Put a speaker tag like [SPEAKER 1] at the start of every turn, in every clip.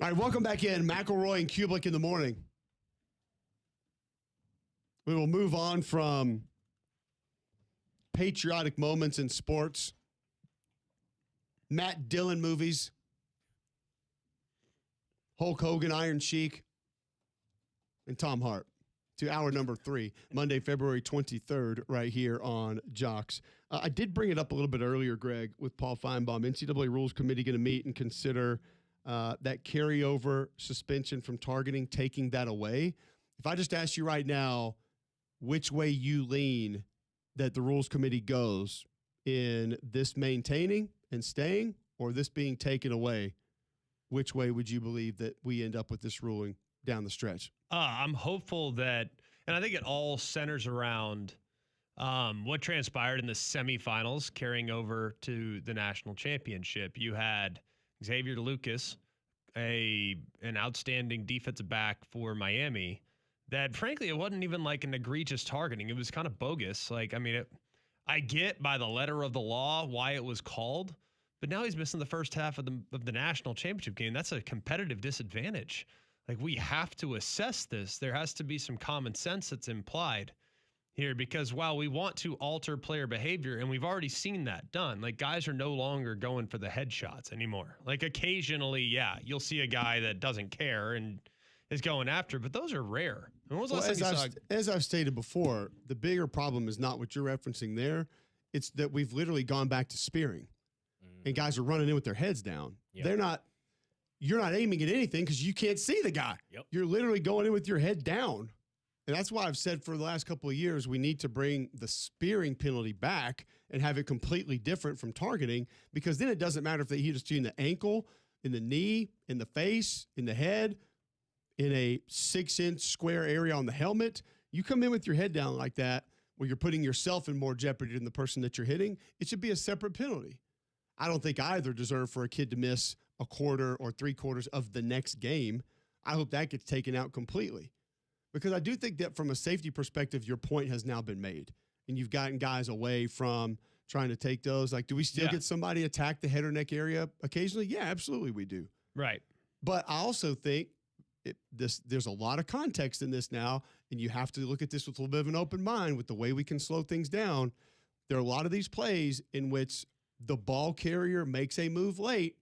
[SPEAKER 1] All right, welcome back in. McElroy and Cubelic in the morning. We will move on from patriotic moments in sports, Matt Dillon movies, Hulk Hogan, Iron Sheik, and Tom Hart to hour number 3, Monday, February 23rd, right here on Jocks. I did bring it up a little bit earlier, Greg, with Paul Feinbaum. NCAA Rules Committee going to meet and consider that carryover suspension from targeting, taking that away. If I just ask you right now which way you lean that the Rules Committee goes in this maintaining and staying or this being taken away, which way would you believe that we end up with this ruling down the stretch?
[SPEAKER 2] I'm hopeful that, and I think it all centers around what transpired in the semifinals carrying over to the national championship. You had Xavier Lucas, an outstanding defensive back for Miami, that frankly, it wasn't even like an egregious targeting. It was kind of bogus. Like, I mean, I get by the letter of the law why it was called, but now he's missing the first half of the national championship game. That's a competitive disadvantage. Like, we have to assess this. There has to be some common sense that's implied here, because while we want to alter player behavior, and we've already seen that done, like, guys are no longer going for the headshots anymore. Like, occasionally, yeah, you'll see a guy that doesn't care and is going after, but those are rare. When was the last time you saw?
[SPEAKER 1] As I've stated before, the bigger problem is not what you're referencing there. It's that we've literally gone back to spearing, and guys are running in with their heads down. Yep. You're not aiming at anything because you can't see the guy.
[SPEAKER 3] Yep.
[SPEAKER 1] You're literally going in with your head down. And that's why I've said for the last couple of years, we need to bring the spearing penalty back and have it completely different from targeting, because then it doesn't matter if they hit you in the ankle, in the knee, in the face, in the head, in a 6-inch square area on the helmet. You come in with your head down like that, where you're putting yourself in more jeopardy than the person that you're hitting, it should be a separate penalty. I don't think either deserve for a kid to miss a quarter or 3/4 of the next game. I hope that gets taken out completely, because I do think that from a safety perspective, your point has now been made, and you've gotten guys away from trying to take those. Like, do we still get somebody attack the head or neck area occasionally? Yeah, absolutely we do.
[SPEAKER 2] Right.
[SPEAKER 1] But I also think there's a lot of context in this now, and you have to look at this with a little bit of an open mind with the way we can slow things down. There are a lot of these plays in which the ball carrier makes a move late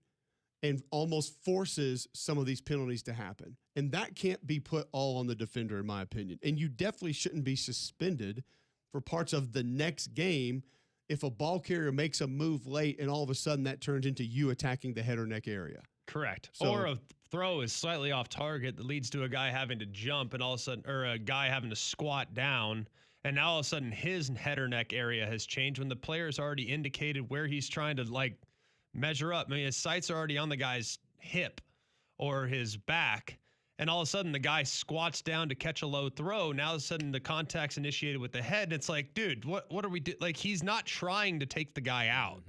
[SPEAKER 1] and almost forces some of these penalties to happen. And that can't be put all on the defender, in my opinion. And you definitely shouldn't be suspended for parts of the next game if a ball carrier makes a move late and all of a sudden that turns into you attacking the head or neck area.
[SPEAKER 2] Correct. Or a throw is slightly off target that leads to a guy having to jump and all of a sudden, or a guy having to squat down, and now all of a sudden his head or neck area has changed when the player's already indicated where he's trying to, like, measure up. I mean, his sights are already on the guy's hip or his back, and all of a sudden the guy squats down to catch a low throw. Now all of a sudden the contact's initiated with the head. It's like, dude, what are we doing? Like, he's not trying to take the guy out.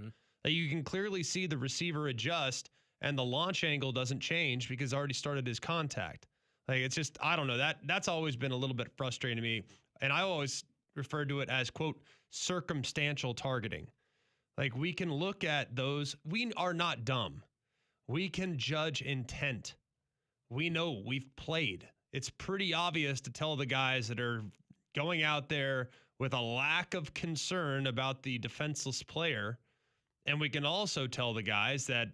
[SPEAKER 2] Like, you can clearly see the receiver adjust, and the launch angle doesn't change because already started his contact. Like, it's just, I don't know. That's always been a little bit frustrating to me. And I always refer to it as, quote, circumstantial targeting. Like, we can look at those. We are not dumb. We can judge intent. We know we've played. It's pretty obvious to tell the guys that are going out there with a lack of concern about the defenseless player. And we can also tell the guys that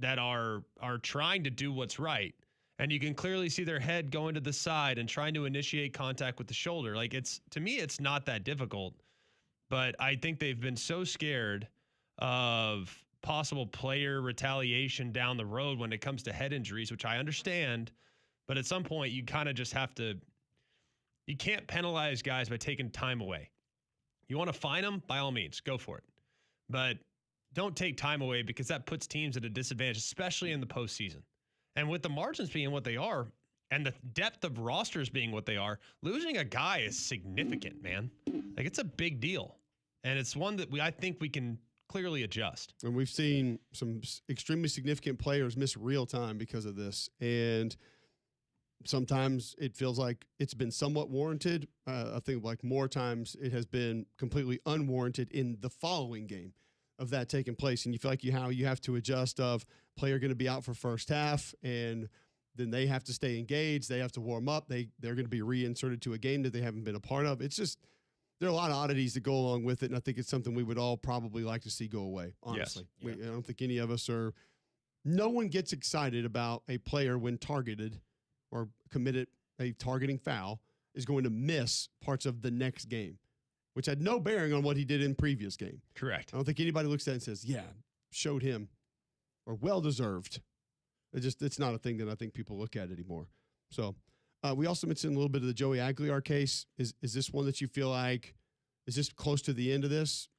[SPEAKER 2] are trying to do what's right. And you can clearly see their head going to the side and trying to initiate contact with the shoulder. Like, to me, it's not that difficult. But I think they've been so scared of possible player retaliation down the road when it comes to head injuries, which I understand. But at some point, you kind of just have to, you can't penalize guys by taking time away. You want to fine them? By all means, go for it. But don't take time away, because that puts teams at a disadvantage, especially in the postseason. And with the margins being what they are and the depth of rosters being what they are, losing a guy is significant, man. Like, it's a big deal. And it's one that I think we can clearly adjust.
[SPEAKER 1] And we've seen some extremely significant players miss real time because of this. And sometimes it feels like it's been somewhat warranted. I think like more times it has been completely unwarranted in the following game of that taking place. And you feel like you have to adjust of player going to be out for first half, and then they have to stay engaged. They have to warm up. They're going to be reinserted to a game that they haven't been a part of. It's just, there are a lot of oddities that go along with it, and I think it's something we would all probably like to see go away, honestly.
[SPEAKER 2] Yes.
[SPEAKER 1] I don't think any of us are – no one gets excited about a player when targeted or committed a targeting foul is going to miss parts of the next game, which had no bearing on what he did in previous game.
[SPEAKER 2] Correct.
[SPEAKER 1] I don't think anybody looks at it and says, yeah, showed him or well-deserved. It's not a thing that I think people look at anymore. So – we also mentioned a little bit of the Joey Aguilar case. Is this one that you feel like, is this close to the end of this?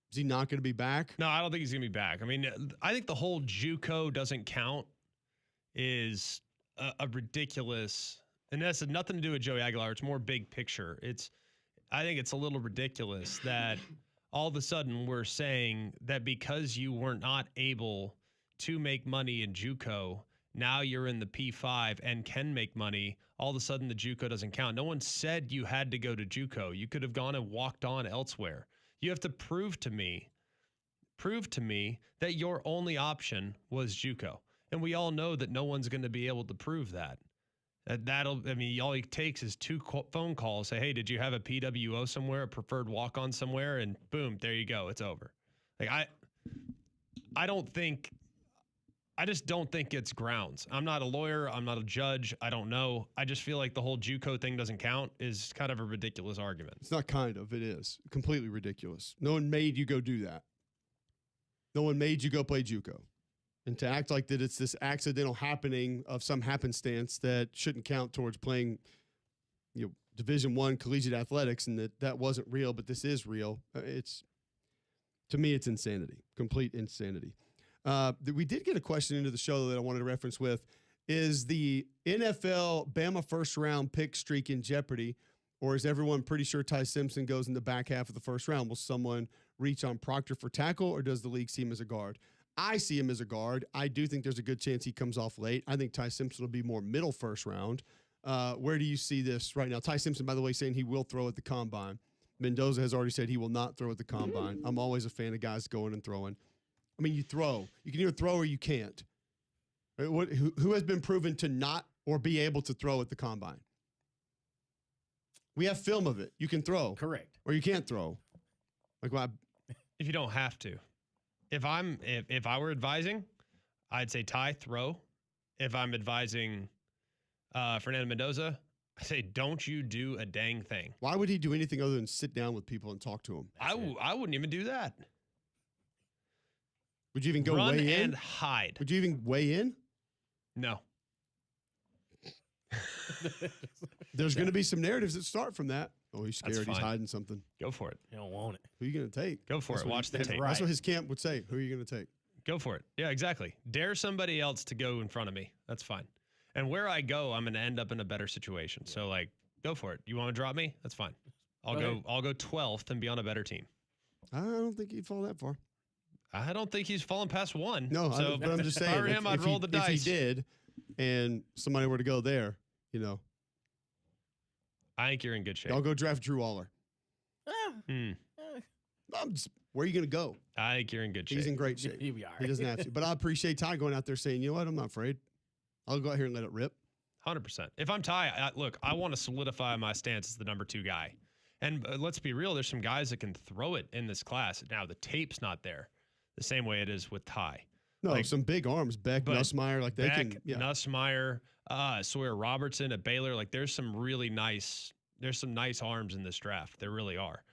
[SPEAKER 1] Is he not going to be back?
[SPEAKER 2] No, I don't think he's going to be back. I mean, I think the whole JUCO doesn't count is a ridiculous, and that's nothing to do with Joey Aguilar. It's more big picture. I think it's a little ridiculous that all of a sudden we're saying that because you were not able to make money in JUCO, now you're in the P5 and can make money. All of a sudden, the JUCO doesn't count. No one said you had to go to JUCO. You could have gone and walked on elsewhere. You have to prove to me that your only option was JUCO. And we all know that no one's going to be able to prove that. All it takes is two phone calls. Say, hey, did you have a PWO somewhere, a preferred walk-on somewhere? And boom, there you go. It's over. Like I just don't think it's grounds. I'm not a lawyer. I'm not a judge. I don't know. I just feel like the whole JUCO thing doesn't count is kind of a ridiculous argument.
[SPEAKER 1] It's not kind of. It is completely ridiculous. No one made you go do that. No one made you go play JUCO. And to act like that it's this accidental happening of some happenstance that shouldn't count towards playing, Division I collegiate athletics, and that wasn't real, but this is real. To me, it's insanity, complete insanity. We did get a question into the show that I wanted to reference with. Is the NFL Bama first round pick streak in jeopardy, or is everyone pretty sure Ty Simpson goes in the back half of the first round? Will someone reach on Proctor for tackle, or does the league see him as a guard? I see him as a guard. I do think there's a good chance he comes off late. I think Ty Simpson will be more middle first round. Where do you see this right now? Ty Simpson, by the way, saying he will throw at the combine. Mendoza has already said he will not throw at the combine. I'm always a fan of guys going and throwing. I mean, you throw. You can either throw or you can't. Who has been proven to not or be able to throw at the combine? We have film of it. You can throw.
[SPEAKER 3] Correct.
[SPEAKER 1] Or you can't throw.
[SPEAKER 2] If you don't have to. If I were advising, I'd say Ty, throw. If I'm advising Fernando Mendoza, I say don't you do a dang thing.
[SPEAKER 1] Why would he do anything other than sit down with people and talk to them?
[SPEAKER 2] I wouldn't even do that.
[SPEAKER 1] Would you even go
[SPEAKER 2] Run
[SPEAKER 1] weigh in?
[SPEAKER 2] and hide.
[SPEAKER 1] Would you even weigh in?
[SPEAKER 2] No.
[SPEAKER 1] There's going to be some narratives that start from that. Oh, he's scared.
[SPEAKER 2] That's
[SPEAKER 1] He's
[SPEAKER 2] fine.
[SPEAKER 1] hiding something.
[SPEAKER 2] Go for it.
[SPEAKER 3] You don't want it.
[SPEAKER 1] Who are you going to take?
[SPEAKER 2] Go for it. Watch the tape.
[SPEAKER 3] Right.
[SPEAKER 1] That's what his camp would say. Who are you going to take?
[SPEAKER 2] Go for it. Yeah, exactly. Dare somebody else to go in front of me. That's fine. And where I go, I'm going to end up in a better situation. So, go for it. You want to drop me? That's fine. I'll go 12th and be on a better team.
[SPEAKER 1] I don't think he'd fall that far.
[SPEAKER 2] I don't think he's fallen past one.
[SPEAKER 1] No, but I'm just saying.
[SPEAKER 2] If I were him, I'd roll the dice.
[SPEAKER 1] If he did, and somebody were to go there,
[SPEAKER 2] I think you're in good shape.
[SPEAKER 1] I'll go draft Drew Aller. Where are you going to go?
[SPEAKER 2] I think you're in good shape.
[SPEAKER 1] He's in great shape.
[SPEAKER 3] He'll be all right.
[SPEAKER 1] He doesn't have to. But I appreciate Ty going out there saying, you know what, I'm not afraid. I'll go out here and let it rip.
[SPEAKER 2] 100%. If I'm Ty, I want to solidify my stance as the number 2 guy. And let's be real, there's some guys that can throw it in this class. Now, the tape's not there the same way it is with Ty.
[SPEAKER 1] No, some big arms. Beck, Nussmeier, they can. Yeah.
[SPEAKER 2] Nussmeier, Sawyer Robertson at Baylor. There's some nice arms in this draft. There really are.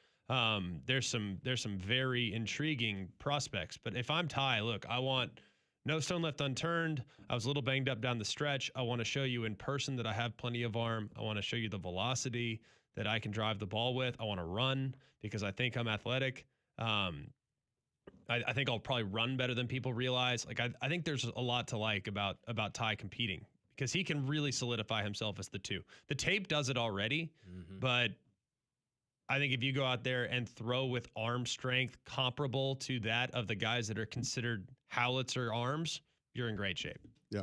[SPEAKER 2] There's some very intriguing prospects. But if I'm Ty, look, I want no stone left unturned. I was a little banged up down the stretch. I want to show you in person that I have plenty of arm. I want to show you the velocity that I can drive the ball with. I want to run because I think I'm athletic. I think I'll probably run better than people realize. I think there's a lot to like about Ty competing because he can really solidify himself as the 2. The tape does it already, but I think if you go out there and throw with arm strength comparable to that of the guys that are considered howitzer arms, you're in great shape.
[SPEAKER 1] Yeah.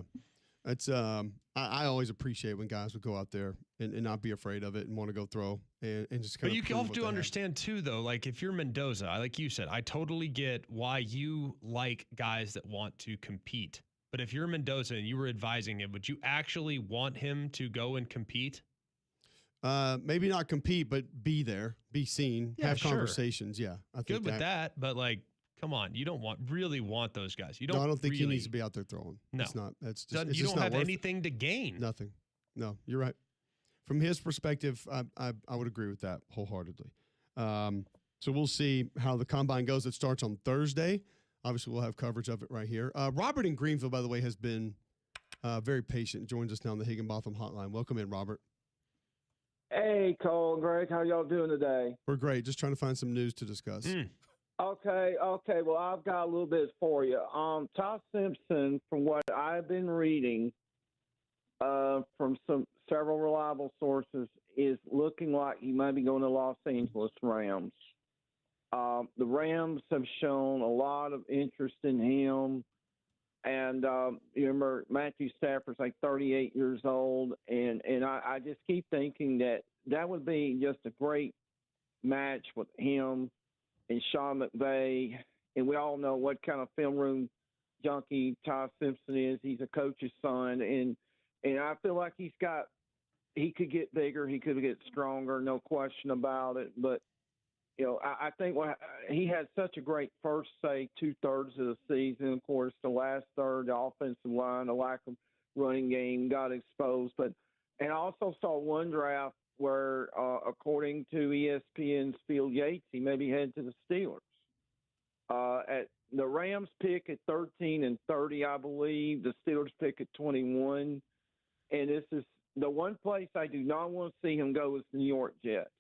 [SPEAKER 1] It's I always appreciate when guys would go out there and not be afraid of it and want to go throw and just kind of.
[SPEAKER 2] But you have to understand too, though, if you're Mendoza, like you said, I totally get why you like guys that want to compete. But if you're Mendoza and you were advising him, would you actually want him to go and compete?
[SPEAKER 1] Maybe not compete, but be there, be seen, have conversations. Yeah, I think
[SPEAKER 2] good with that. But like, come on, you don't really want those guys. You don't.
[SPEAKER 1] No, I don't think
[SPEAKER 2] really,
[SPEAKER 1] he needs to be out there throwing.
[SPEAKER 2] No,
[SPEAKER 1] it's not. That's just. It's
[SPEAKER 2] you
[SPEAKER 1] just
[SPEAKER 2] don't
[SPEAKER 1] not
[SPEAKER 2] have anything to gain.
[SPEAKER 1] Nothing. No, you're right. From his perspective, I would agree with that wholeheartedly. So we'll see how the combine goes. It starts on Thursday. Obviously, we'll have coverage of it right here. Robert in Greenville, by the way, has been very patient. Joins us now on the Higginbotham hotline. Welcome in, Robert.
[SPEAKER 3] Hey, Cole and Greg. How y'all doing today?
[SPEAKER 1] We're great. Just trying to find some news to discuss.
[SPEAKER 3] Okay. Well, I've got a little bit for you. Ty Simpson, from what I've been reading from several reliable sources, is looking like he might be going to Los Angeles Rams. The Rams have shown a lot of interest in him. And you remember Matthew Stafford's like 38 years old, and I just keep thinking that would be just a great match with him and Sean McVay. And we all know what kind of film room junkie Ty Simpson is. He's a coach's son, and I feel like he could get bigger, he could get stronger, no question about it. But I think he had such a great first, say, 2/3 of the season. Of course, the last third, the offensive line, the lack of running game got exposed. And I also saw one draft where, according to ESPN's Phil Yates, he may be headed to the Steelers. At the Rams pick at 13 and 30, I believe. The Steelers pick at 21. And this is the one place I do not want to see him go is the New York Jets,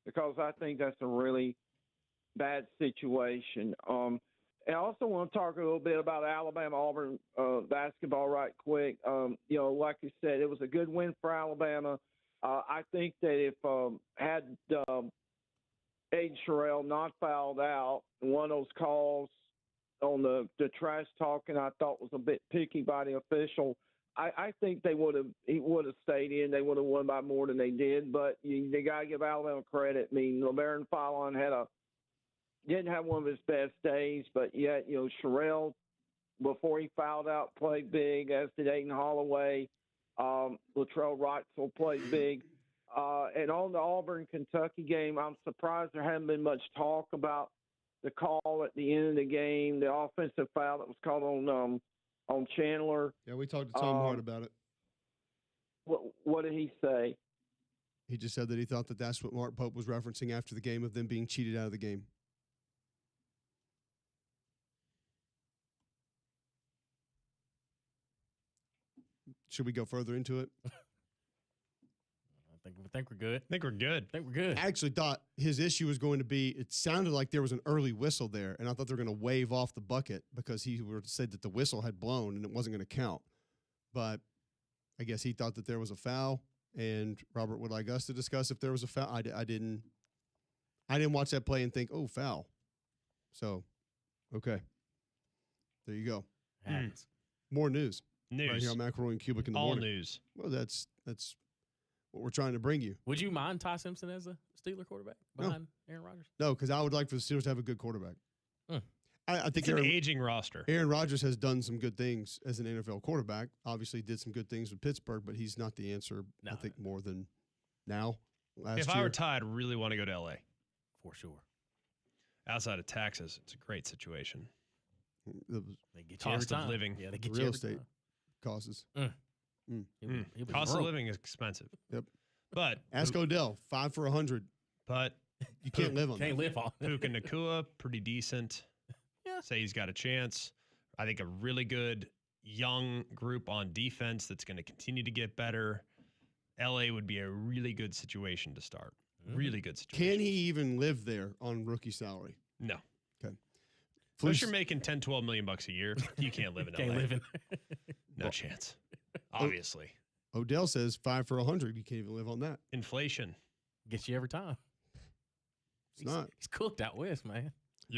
[SPEAKER 3] because I think that's a really bad situation. And I also want to talk a little bit about Alabama-Auburn basketball right quick. Like you said, it was a good win for Alabama. I think that if had Aiden Sherrill not fouled out, one of those calls on the trash talking I thought was a bit picky by the official, I think he would have stayed in. They would have won by more than they did. But they got to give Alabama credit. I mean, LeBaron Fallon didn't have one of his best days, but yet Sherrill, before he fouled out, played big, as did Aiden Holloway. Latrell Wrightsville played big. And on the Auburn-Kentucky game, I'm surprised there hasn't been much talk about the call at the end of the game, the offensive foul that was called on Chandler.
[SPEAKER 1] Yeah, we talked to Tom Hart about it.
[SPEAKER 3] What did he say?
[SPEAKER 1] He just said that he thought that that's what Mark Pope was referencing after the game of them being cheated out of the game. Should we go further into it?
[SPEAKER 4] I think we're good.
[SPEAKER 2] I think we're good.
[SPEAKER 1] I actually thought his issue was going to be, it sounded like there was an early whistle there, and I thought they were going to wave off the bucket because he said that the whistle had blown and it wasn't going to count. But I guess he thought that there was a foul, and Robert would like us to discuss if there was a foul. I didn't watch that play and think, oh, foul. So, okay. There you go. More news. Right here on McElroy and Cubelic in the morning.
[SPEAKER 2] All news.
[SPEAKER 1] Well, that's what we're trying to bring you.
[SPEAKER 4] Would you mind Ty Simpson as a Steeler quarterback behind Aaron Rodgers?
[SPEAKER 1] No, because I would like for the Steelers to have a good quarterback. I think
[SPEAKER 2] it's an aging roster.
[SPEAKER 1] Aaron Rodgers has done some good things as an NFL quarterback. Obviously, did some good things with Pittsburgh, but he's not the answer. I think more than now.
[SPEAKER 2] If I were Ty, I'd really want to go to LA
[SPEAKER 4] for sure.
[SPEAKER 2] Outside of taxes, it's a great situation.
[SPEAKER 1] They
[SPEAKER 4] get
[SPEAKER 2] cost of living,
[SPEAKER 4] yeah, they get
[SPEAKER 1] real estate causes.
[SPEAKER 2] Cost of living is expensive.
[SPEAKER 1] Yep.
[SPEAKER 2] But
[SPEAKER 1] ask Odell, 5 for $100.
[SPEAKER 2] But
[SPEAKER 1] you can't live on that.
[SPEAKER 4] Can't live on
[SPEAKER 2] Puka Nacua, pretty decent.
[SPEAKER 4] Yeah.
[SPEAKER 2] Say he's got a chance. I think a really good young group on defense that's going to continue to get better. LA would be a really good situation to start. Really good situation.
[SPEAKER 1] Can he even live there on rookie salary?
[SPEAKER 2] No.
[SPEAKER 1] Okay.
[SPEAKER 2] Unless you're making $10-12 million a year, you can't live in LA.
[SPEAKER 4] Can't live in
[SPEAKER 2] No chance. Obviously.
[SPEAKER 1] Odell says 5 for $100. You can't even live on that.
[SPEAKER 2] Inflation
[SPEAKER 4] gets you every time.
[SPEAKER 1] It's not.
[SPEAKER 4] He's cooked out west, man.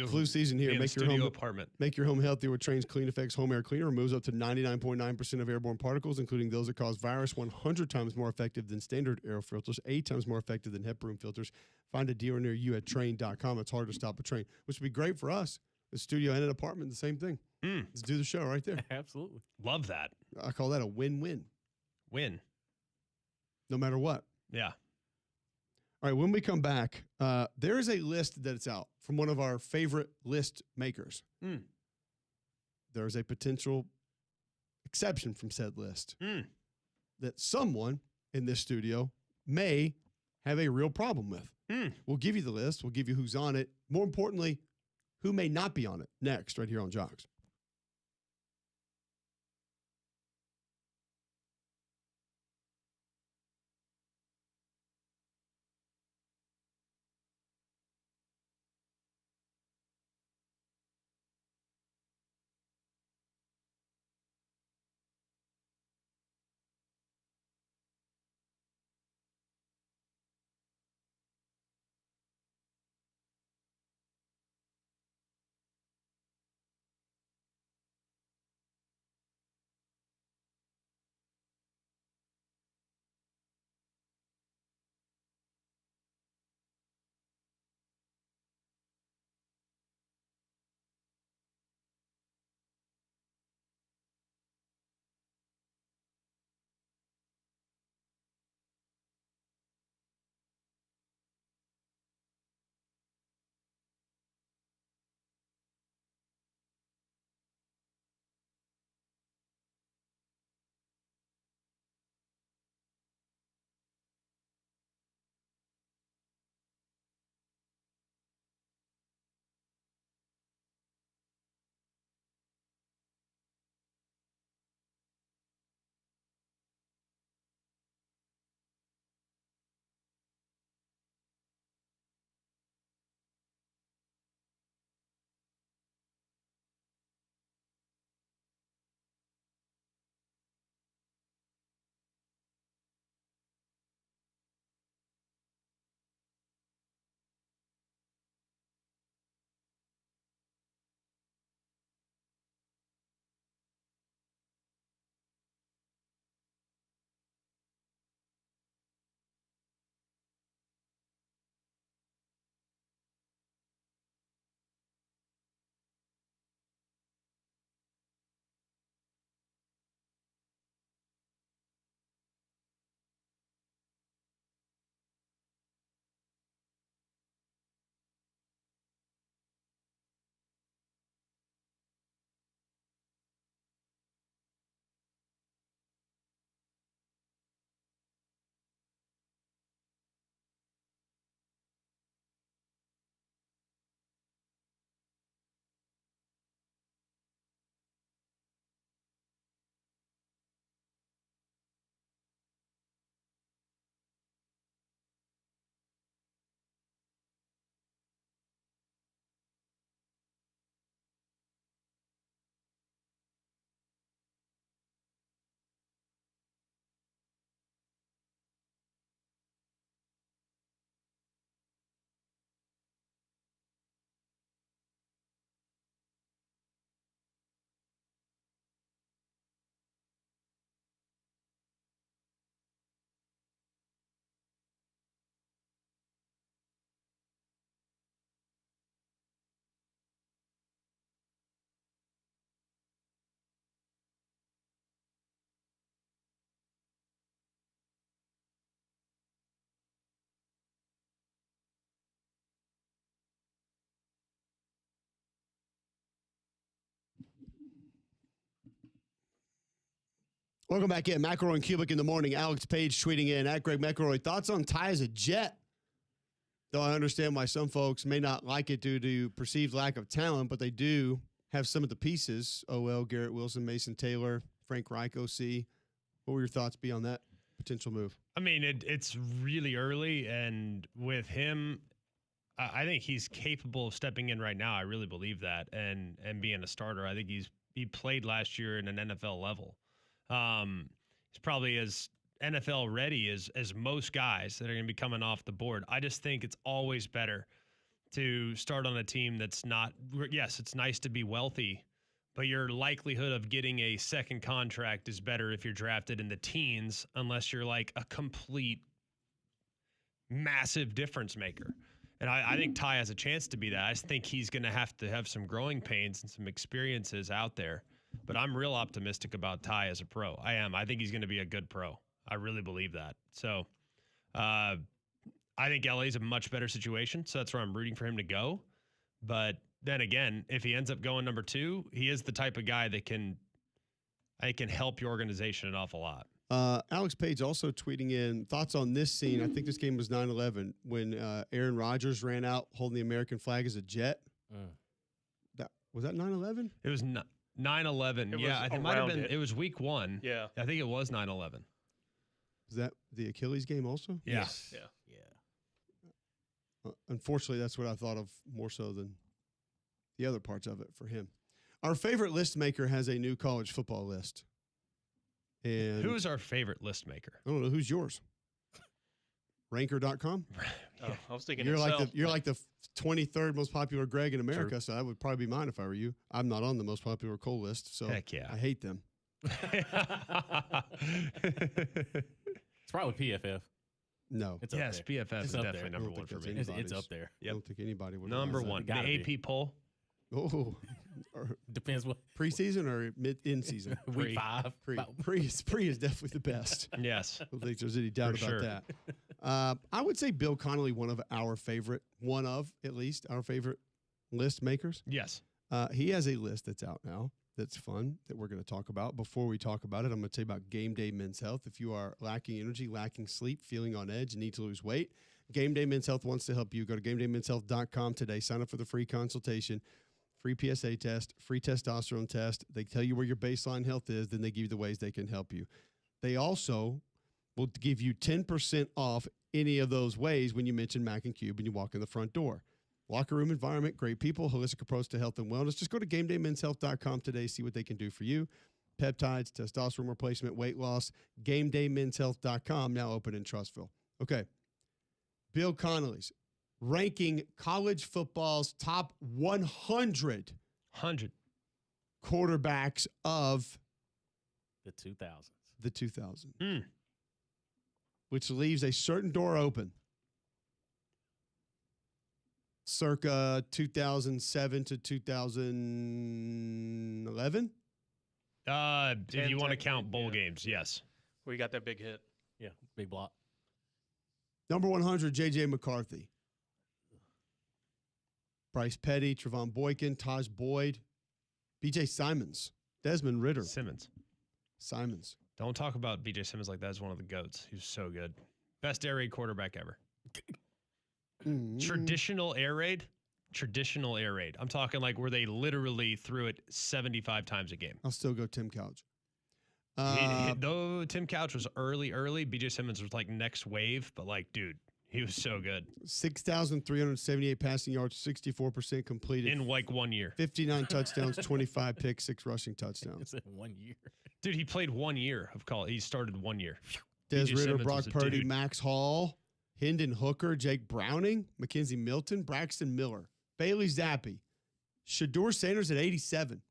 [SPEAKER 1] Flu season here.
[SPEAKER 2] Make your home healthier with Trane's Clean Effects Home Air Cleaner. Removes up to 99.9% of airborne particles, including those that cause virus. 100 times more effective than standard air filters. 8 times more effective than HEPA room filters. Find a dealer near you at Trane.com. It's hard to stop a Trane, which would be great for us. The studio and an apartment, the same thing.
[SPEAKER 1] Let's do the show right there.
[SPEAKER 4] Absolutely.
[SPEAKER 2] Love that.
[SPEAKER 1] I call that a win-win,
[SPEAKER 2] Win.
[SPEAKER 1] no matter what.
[SPEAKER 2] Yeah.
[SPEAKER 1] All right, when we come back, there is a list that's out from one of our favorite list makers. There is a potential exception from said list that someone in this studio may have a real problem with. We'll give you the list. We'll give you who's on it. More importantly, who may not be on it next right here on Jocks. Welcome back in. McElroy and Cubelic in the morning. Alex Page tweeting in at Greg McElroy. Thoughts on Ty as a Jet? Though I understand why some folks may not like it due to perceived lack of talent, but they do have some of the pieces. OL, Garrett Wilson, Mason Taylor, Frank Reich, OC. What were your thoughts beyond that potential move?
[SPEAKER 2] I mean, it's really early, and with him, I think he's capable of stepping in right now. I really believe that, and being a starter. I think he played last year in an NFL level. He's probably as NFL ready as most guys that are going to be coming off the board. I just think it's always better to start on a team that's not. Yes, it's nice to be wealthy, but your likelihood of getting a second contract is better if you're drafted in the teens, unless you're like a complete massive difference maker. And I think Ty has a chance to be that. I just think he's going to have some growing pains and some experiences out there. But I'm real optimistic about Ty as a pro. I am. I think he's going to be a good pro. I really believe that. So I think LA is a much better situation. So that's where I'm rooting for him to go. But then again, if he ends up going number 2, he is the type of guy that can help your organization an awful lot.
[SPEAKER 1] Alex Page also tweeting in thoughts on this scene. I think this game was 9/11 when Aaron Rodgers ran out holding the American flag as a jet. Was that 9/11?
[SPEAKER 2] It was 9/11. Yeah, I think it might have been. It was week 1.
[SPEAKER 5] Yeah,
[SPEAKER 2] I think it was 9/11.
[SPEAKER 1] Is that the Achilles game also?
[SPEAKER 2] Yeah.
[SPEAKER 5] Yes. Yeah.
[SPEAKER 1] Unfortunately, that's what I thought of more so than the other parts of it for him. Our favorite list maker has a new college football list. And
[SPEAKER 2] who's our favorite list maker?
[SPEAKER 1] I don't know. Who's yours? Ranker.com?
[SPEAKER 5] Oh, I was thinking
[SPEAKER 1] you're like the 23rd most popular Greg in America, True. So that would probably be mine if I were you. I'm not on the most popular Cole list, so
[SPEAKER 2] heck yeah.
[SPEAKER 1] I hate them.
[SPEAKER 4] It's probably PFF.
[SPEAKER 1] No.
[SPEAKER 4] It's
[SPEAKER 2] PFF is definitely number 1 for me.
[SPEAKER 4] It's up there.
[SPEAKER 1] I don't think anybody would.
[SPEAKER 2] Number 1. The AP poll.
[SPEAKER 1] Oh.
[SPEAKER 4] Depends what.
[SPEAKER 1] Preseason or in season?
[SPEAKER 4] Week 5.
[SPEAKER 1] Pre is definitely the best.
[SPEAKER 2] Yes.
[SPEAKER 1] I don't think there's any doubt about that. I would say Bill Connolly, one of at least our favorite list makers.
[SPEAKER 2] Yes.
[SPEAKER 1] He has a list that's out now that's fun that we're going to talk about. Before we talk about it, I'm going to tell you about Game Day Men's Health. If you are lacking energy, lacking sleep, feeling on edge, and need to lose weight, Game Day Men's Health wants to help you. Go to GameDayMen'sHealth.com today. Sign up for the free consultation. Free PSA test, free testosterone test. They tell you where your baseline health is, then they give you the ways they can help you. They also will give you 10% off any of those ways when you mention Mac and Cube and you walk in the front door. Locker room environment, great people, holistic approach to health and wellness. Just go to GameDayMen'sHealth.com today, see what they can do for you. Peptides, testosterone replacement, weight loss. GameDayMen'sHealth.com, now open in Trustville. Okay. Bill Connolly's ranking college football's top 100 quarterbacks of
[SPEAKER 4] the 2000s.
[SPEAKER 1] The 2000s. Which leaves a certain door open. Circa 2007 to 2011.
[SPEAKER 2] If you want to count bowl games, yes.
[SPEAKER 5] We got that big hit.
[SPEAKER 4] Yeah, big block.
[SPEAKER 1] Number 100, J.J. McCarthy. Bryce Petty, Trevon Boykin, Taj Boyd, B.J. Simons, Desmond Ritter. Simons.
[SPEAKER 2] Don't talk about B.J. Simmons like that as one of the GOATs. He was so good. Best air raid quarterback ever. Traditional air raid. I'm talking like where they literally threw it 75 times a game.
[SPEAKER 1] I'll still go Tim Couch.
[SPEAKER 2] Though Tim Couch was early, B.J. Simmons was like next wave, but like, dude, he was so good.
[SPEAKER 1] 6,378 passing yards, 64% completed.
[SPEAKER 2] In like 1 year.
[SPEAKER 1] 59 touchdowns, 25 picks, 6 rushing touchdowns.
[SPEAKER 4] It's in 1 year.
[SPEAKER 2] Dude, he played 1 year of college. He started 1 year.
[SPEAKER 1] Des
[SPEAKER 2] B.J.
[SPEAKER 1] Ritter,
[SPEAKER 2] Simmons
[SPEAKER 1] Brock
[SPEAKER 2] was a
[SPEAKER 1] Purdy,
[SPEAKER 2] dude.
[SPEAKER 1] Max Hall, Hendon Hooker, Jake Browning, Mackenzie Milton, Braxton Miller, Bailey Zappi, Shador Sanders at 87.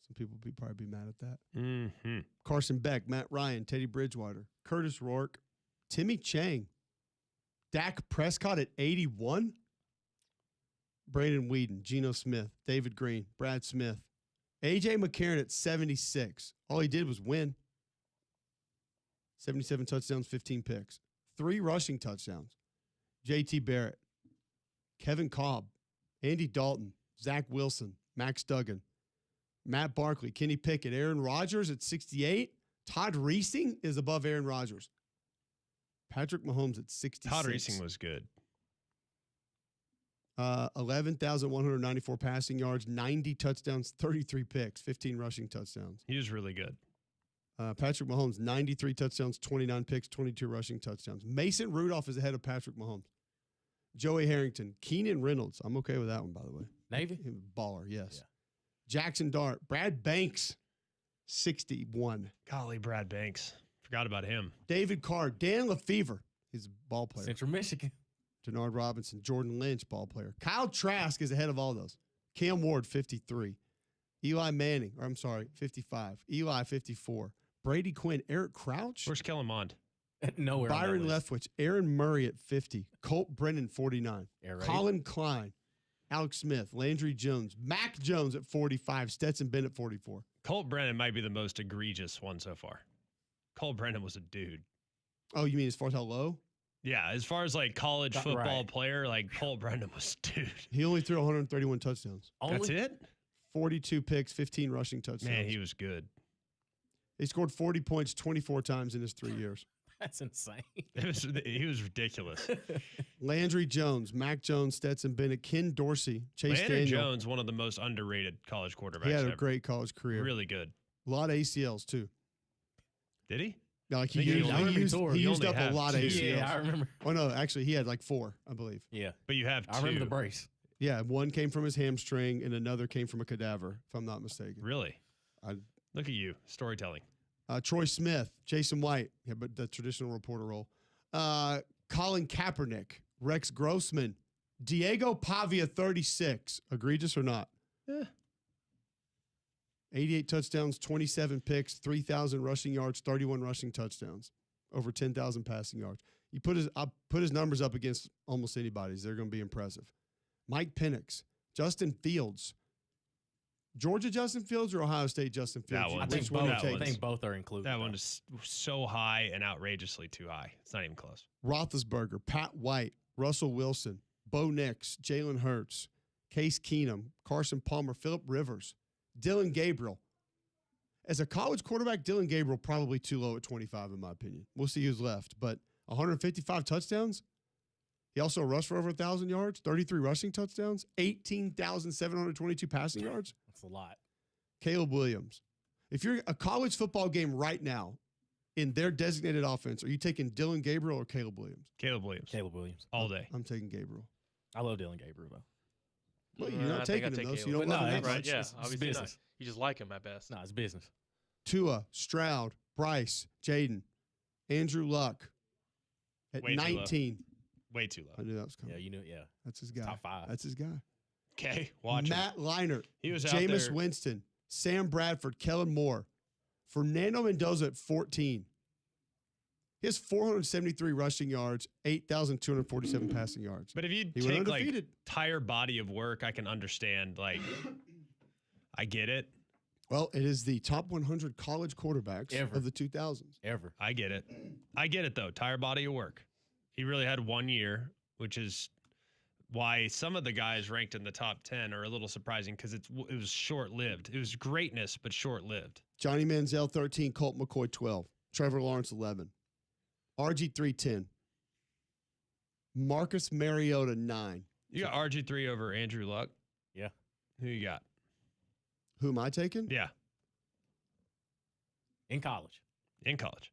[SPEAKER 1] Some people would probably be mad at that.
[SPEAKER 2] Mm-hmm.
[SPEAKER 1] Carson Beck, Matt Ryan, Teddy Bridgewater, Curtis Rourke, Timmy Chang, Dak Prescott at 81, Brandon Whedon, Geno Smith, David Green, Brad Smith, A.J. McCarron at 76. All he did was win. 77 touchdowns, 15 picks. 3 rushing touchdowns. J.T. Barrett, Kevin Cobb, Andy Dalton, Zach Wilson, Max Duggan, Matt Barkley, Kenny Pickett, Aaron Rodgers at 68. Todd Reesing is above Aaron Rodgers. Patrick Mahomes at 66.
[SPEAKER 2] Todd Reesing was good.
[SPEAKER 1] 11,194 passing yards, 90 touchdowns, 33 picks, 15 rushing touchdowns.
[SPEAKER 2] He was really good.
[SPEAKER 1] Patrick Mahomes, 93 touchdowns, 29 picks, 22 rushing touchdowns. Mason Rudolph is ahead of Patrick Mahomes. Joey Harrington, Keenan Reynolds. I'm okay with that one, by the way.
[SPEAKER 4] Navy?
[SPEAKER 1] Baller, yes.
[SPEAKER 4] Yeah.
[SPEAKER 1] Jackson Dart, Brad Banks, 61.
[SPEAKER 2] Golly, Brad Banks. Forgot about him.
[SPEAKER 1] David Carr, Dan Lefevre, he's a ball player.
[SPEAKER 4] Central Michigan.
[SPEAKER 1] Denard Robinson, Jordan Lynch, ball player. Kyle Trask is ahead of all those. Cam Ward, 53. Eli Manning, 55. Eli, 54. Brady Quinn, Eric Crouch.
[SPEAKER 2] Where's Kellen Mond?
[SPEAKER 4] Nowhere. on that
[SPEAKER 1] Byron
[SPEAKER 4] list.
[SPEAKER 1] Leftwich, Aaron Murray at 50, Colt Brennan 49,
[SPEAKER 4] Air raid.
[SPEAKER 1] Colin Klein, Alex Smith, Landry Jones, Mac Jones at 45, Stetson Bennett 44.
[SPEAKER 2] Colt Brennan might be the most egregious one so far. Colt Brennan was a dude.
[SPEAKER 1] Oh, you mean as far as how low?
[SPEAKER 2] Yeah, as far as like college
[SPEAKER 4] Right.
[SPEAKER 2] football player, like Colt Brennan was dude.
[SPEAKER 1] He only threw 131 touchdowns,
[SPEAKER 2] That's
[SPEAKER 4] Only?
[SPEAKER 2] it?
[SPEAKER 1] 42 picks, 15 rushing touchdowns.
[SPEAKER 2] Man, he was good.
[SPEAKER 1] He scored 40 points 24 times in his 3 years.
[SPEAKER 4] That's insane.
[SPEAKER 2] He was ridiculous.
[SPEAKER 1] Landry Jones, Mac Jones, Stetson Bennett, Ken Dorsey, Chase
[SPEAKER 2] Landry
[SPEAKER 1] Daniel.
[SPEAKER 2] Jones, one of the most underrated college quarterbacks
[SPEAKER 1] He had a
[SPEAKER 2] ever.
[SPEAKER 1] great college career.
[SPEAKER 2] Really good.
[SPEAKER 1] A lot of ACLs too.
[SPEAKER 2] Did he?
[SPEAKER 1] Like
[SPEAKER 2] I think he only-
[SPEAKER 1] he used
[SPEAKER 2] only
[SPEAKER 1] up a
[SPEAKER 2] had
[SPEAKER 1] lot of
[SPEAKER 2] two.
[SPEAKER 1] ACLs.
[SPEAKER 4] Yeah, I remember.
[SPEAKER 1] Oh no, actually he had like 4, I believe.
[SPEAKER 4] Yeah,
[SPEAKER 2] But you have two.
[SPEAKER 4] I remember the brace.
[SPEAKER 1] Yeah, one came from his hamstring and another came from a cadaver, if I'm not mistaken.
[SPEAKER 2] Really?
[SPEAKER 1] I-
[SPEAKER 2] Look at you, storytelling.
[SPEAKER 1] Troy Smith, Jason White, yeah, but the traditional reporter role. Colin Kaepernick, Rex Grossman, Diego Pavia, 36. Egregious or not?
[SPEAKER 2] Eh.
[SPEAKER 1] 88 touchdowns, 27 picks, 3,000 rushing yards, 31 rushing touchdowns, over 10,000 passing yards. You put his numbers up against almost anybody's. They're going to be impressive. Mike Penix, Justin Fields, Georgia Justin Fields or Ohio State Justin
[SPEAKER 2] That
[SPEAKER 1] Fields?
[SPEAKER 2] one.
[SPEAKER 4] I
[SPEAKER 1] Which
[SPEAKER 4] think
[SPEAKER 1] one
[SPEAKER 4] both.
[SPEAKER 1] you
[SPEAKER 4] I
[SPEAKER 1] take?
[SPEAKER 4] think both are included.
[SPEAKER 2] That
[SPEAKER 4] though.
[SPEAKER 2] one is so high and outrageously too high. It's not even close.
[SPEAKER 1] Roethlisberger, Pat White, Russell Wilson, Bo Nix, Jalen Hurts, Case Keenum, Carson Palmer, Phillip Rivers, Dylan Gabriel. As a college quarterback, Dylan Gabriel probably too low at 25 in my opinion. We'll see who's left, but 155 touchdowns. He also rushed for over 1,000 yards, 33 rushing touchdowns, 18,722 passing yards.
[SPEAKER 4] That's a lot.
[SPEAKER 1] Caleb Williams. If you're a college football game right now in their designated offense, are you taking Dylan Gabriel or Caleb Williams?
[SPEAKER 2] Caleb Williams.
[SPEAKER 4] Caleb Williams.
[SPEAKER 2] All day.
[SPEAKER 1] I'm taking Gabriel.
[SPEAKER 4] I love Dylan Gabriel though.
[SPEAKER 1] Well, you're
[SPEAKER 5] I
[SPEAKER 1] not
[SPEAKER 5] think
[SPEAKER 1] taking
[SPEAKER 5] I'd
[SPEAKER 1] him
[SPEAKER 5] take
[SPEAKER 1] though, so you
[SPEAKER 5] Caleb.
[SPEAKER 1] don't
[SPEAKER 4] But
[SPEAKER 1] love
[SPEAKER 4] no,
[SPEAKER 1] him that
[SPEAKER 5] Right?
[SPEAKER 1] much.
[SPEAKER 5] Yeah.
[SPEAKER 4] It's
[SPEAKER 5] Obviously not.
[SPEAKER 4] business.
[SPEAKER 5] You just like him at best.
[SPEAKER 4] No, it's business.
[SPEAKER 1] Tua, Stroud, Bryce, Jaden, Andrew Luck at
[SPEAKER 2] Way too low.
[SPEAKER 1] 19.
[SPEAKER 2] Way too
[SPEAKER 1] I
[SPEAKER 2] low.
[SPEAKER 1] knew that was coming.
[SPEAKER 4] Yeah, you know. Yeah,
[SPEAKER 1] That's his guy.
[SPEAKER 4] top 5.
[SPEAKER 1] That's his guy.
[SPEAKER 2] Okay, watch him.
[SPEAKER 1] Matt Leinart,
[SPEAKER 2] He was out
[SPEAKER 1] Jameis
[SPEAKER 2] there.
[SPEAKER 1] Winston, Sam Bradford, Kellen Moore, Fernando Mendoza at 14. He has 473 rushing yards, 8,247 passing yards.
[SPEAKER 2] But if you
[SPEAKER 1] He went
[SPEAKER 2] take like
[SPEAKER 1] undefeated.
[SPEAKER 2] entire body of work, I can understand. Like, I get it.
[SPEAKER 1] Well, it is the top 100 college quarterbacks
[SPEAKER 4] Ever.
[SPEAKER 1] of the 2000s.
[SPEAKER 4] Ever.
[SPEAKER 2] I get it. I get it though. Entire body of work. He really had 1 year, which is why some of the guys ranked in the top 10 are a little surprising because it was short lived. It was greatness, but short lived.
[SPEAKER 1] Johnny Manziel, 13. Colt McCoy, 12. Trevor Lawrence, 11. RG3, 10. Marcus Mariota, 9.
[SPEAKER 2] You got RG3 over Andrew Luck.
[SPEAKER 4] Yeah.
[SPEAKER 2] Who you got?
[SPEAKER 1] Who am I taking?
[SPEAKER 2] Yeah,
[SPEAKER 4] In college.
[SPEAKER 2] in college.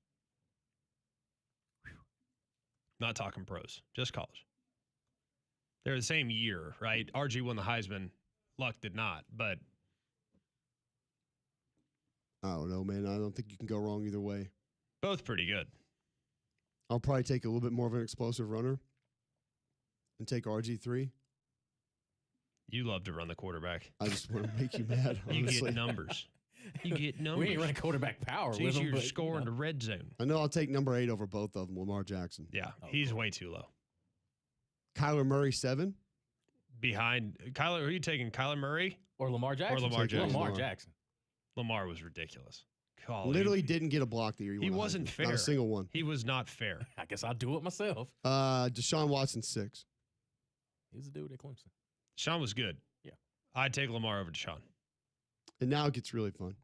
[SPEAKER 2] Not talking pros, just college. They're the same year, right? RG won the Heisman. Luck did not, but
[SPEAKER 1] I don't know, man. I don't think you can go wrong either way.
[SPEAKER 2] both pretty good.
[SPEAKER 1] I'll probably take a little bit more of an explosive runner and take RG3.
[SPEAKER 2] You love to run the quarterback.
[SPEAKER 1] I just want to make you mad,
[SPEAKER 2] You
[SPEAKER 1] honestly.
[SPEAKER 2] get numbers. You get numbers.
[SPEAKER 4] We ain't running quarterback power
[SPEAKER 2] It's
[SPEAKER 4] with him,
[SPEAKER 2] easier
[SPEAKER 4] but
[SPEAKER 2] to score in the red zone.
[SPEAKER 1] I know I'll take number 8 over both of them, Lamar Jackson.
[SPEAKER 2] Yeah,
[SPEAKER 4] Oh,
[SPEAKER 2] he's
[SPEAKER 4] cool.
[SPEAKER 2] way too low.
[SPEAKER 1] Kyler Murray, 7.
[SPEAKER 2] Behind Kyler, who are you taking? Kyler Murray?
[SPEAKER 4] or Lamar Jackson.
[SPEAKER 2] Lamar
[SPEAKER 1] Take
[SPEAKER 2] Jackson.
[SPEAKER 4] Lamar
[SPEAKER 1] Lamar.
[SPEAKER 4] Jackson.
[SPEAKER 2] Lamar was ridiculous. Golly.
[SPEAKER 1] Literally didn't get a block the year
[SPEAKER 2] He
[SPEAKER 1] won the
[SPEAKER 2] wasn't
[SPEAKER 1] Heisman.
[SPEAKER 2] fair.
[SPEAKER 1] Not a single one.
[SPEAKER 2] He was not fair.
[SPEAKER 4] I guess I'll do it myself.
[SPEAKER 1] Deshaun Watson, 6.
[SPEAKER 4] He's a dude at Clemson.
[SPEAKER 2] Sean was good.
[SPEAKER 4] Yeah.
[SPEAKER 2] I'd take Lamar over Deshaun.
[SPEAKER 1] And now it gets really fun.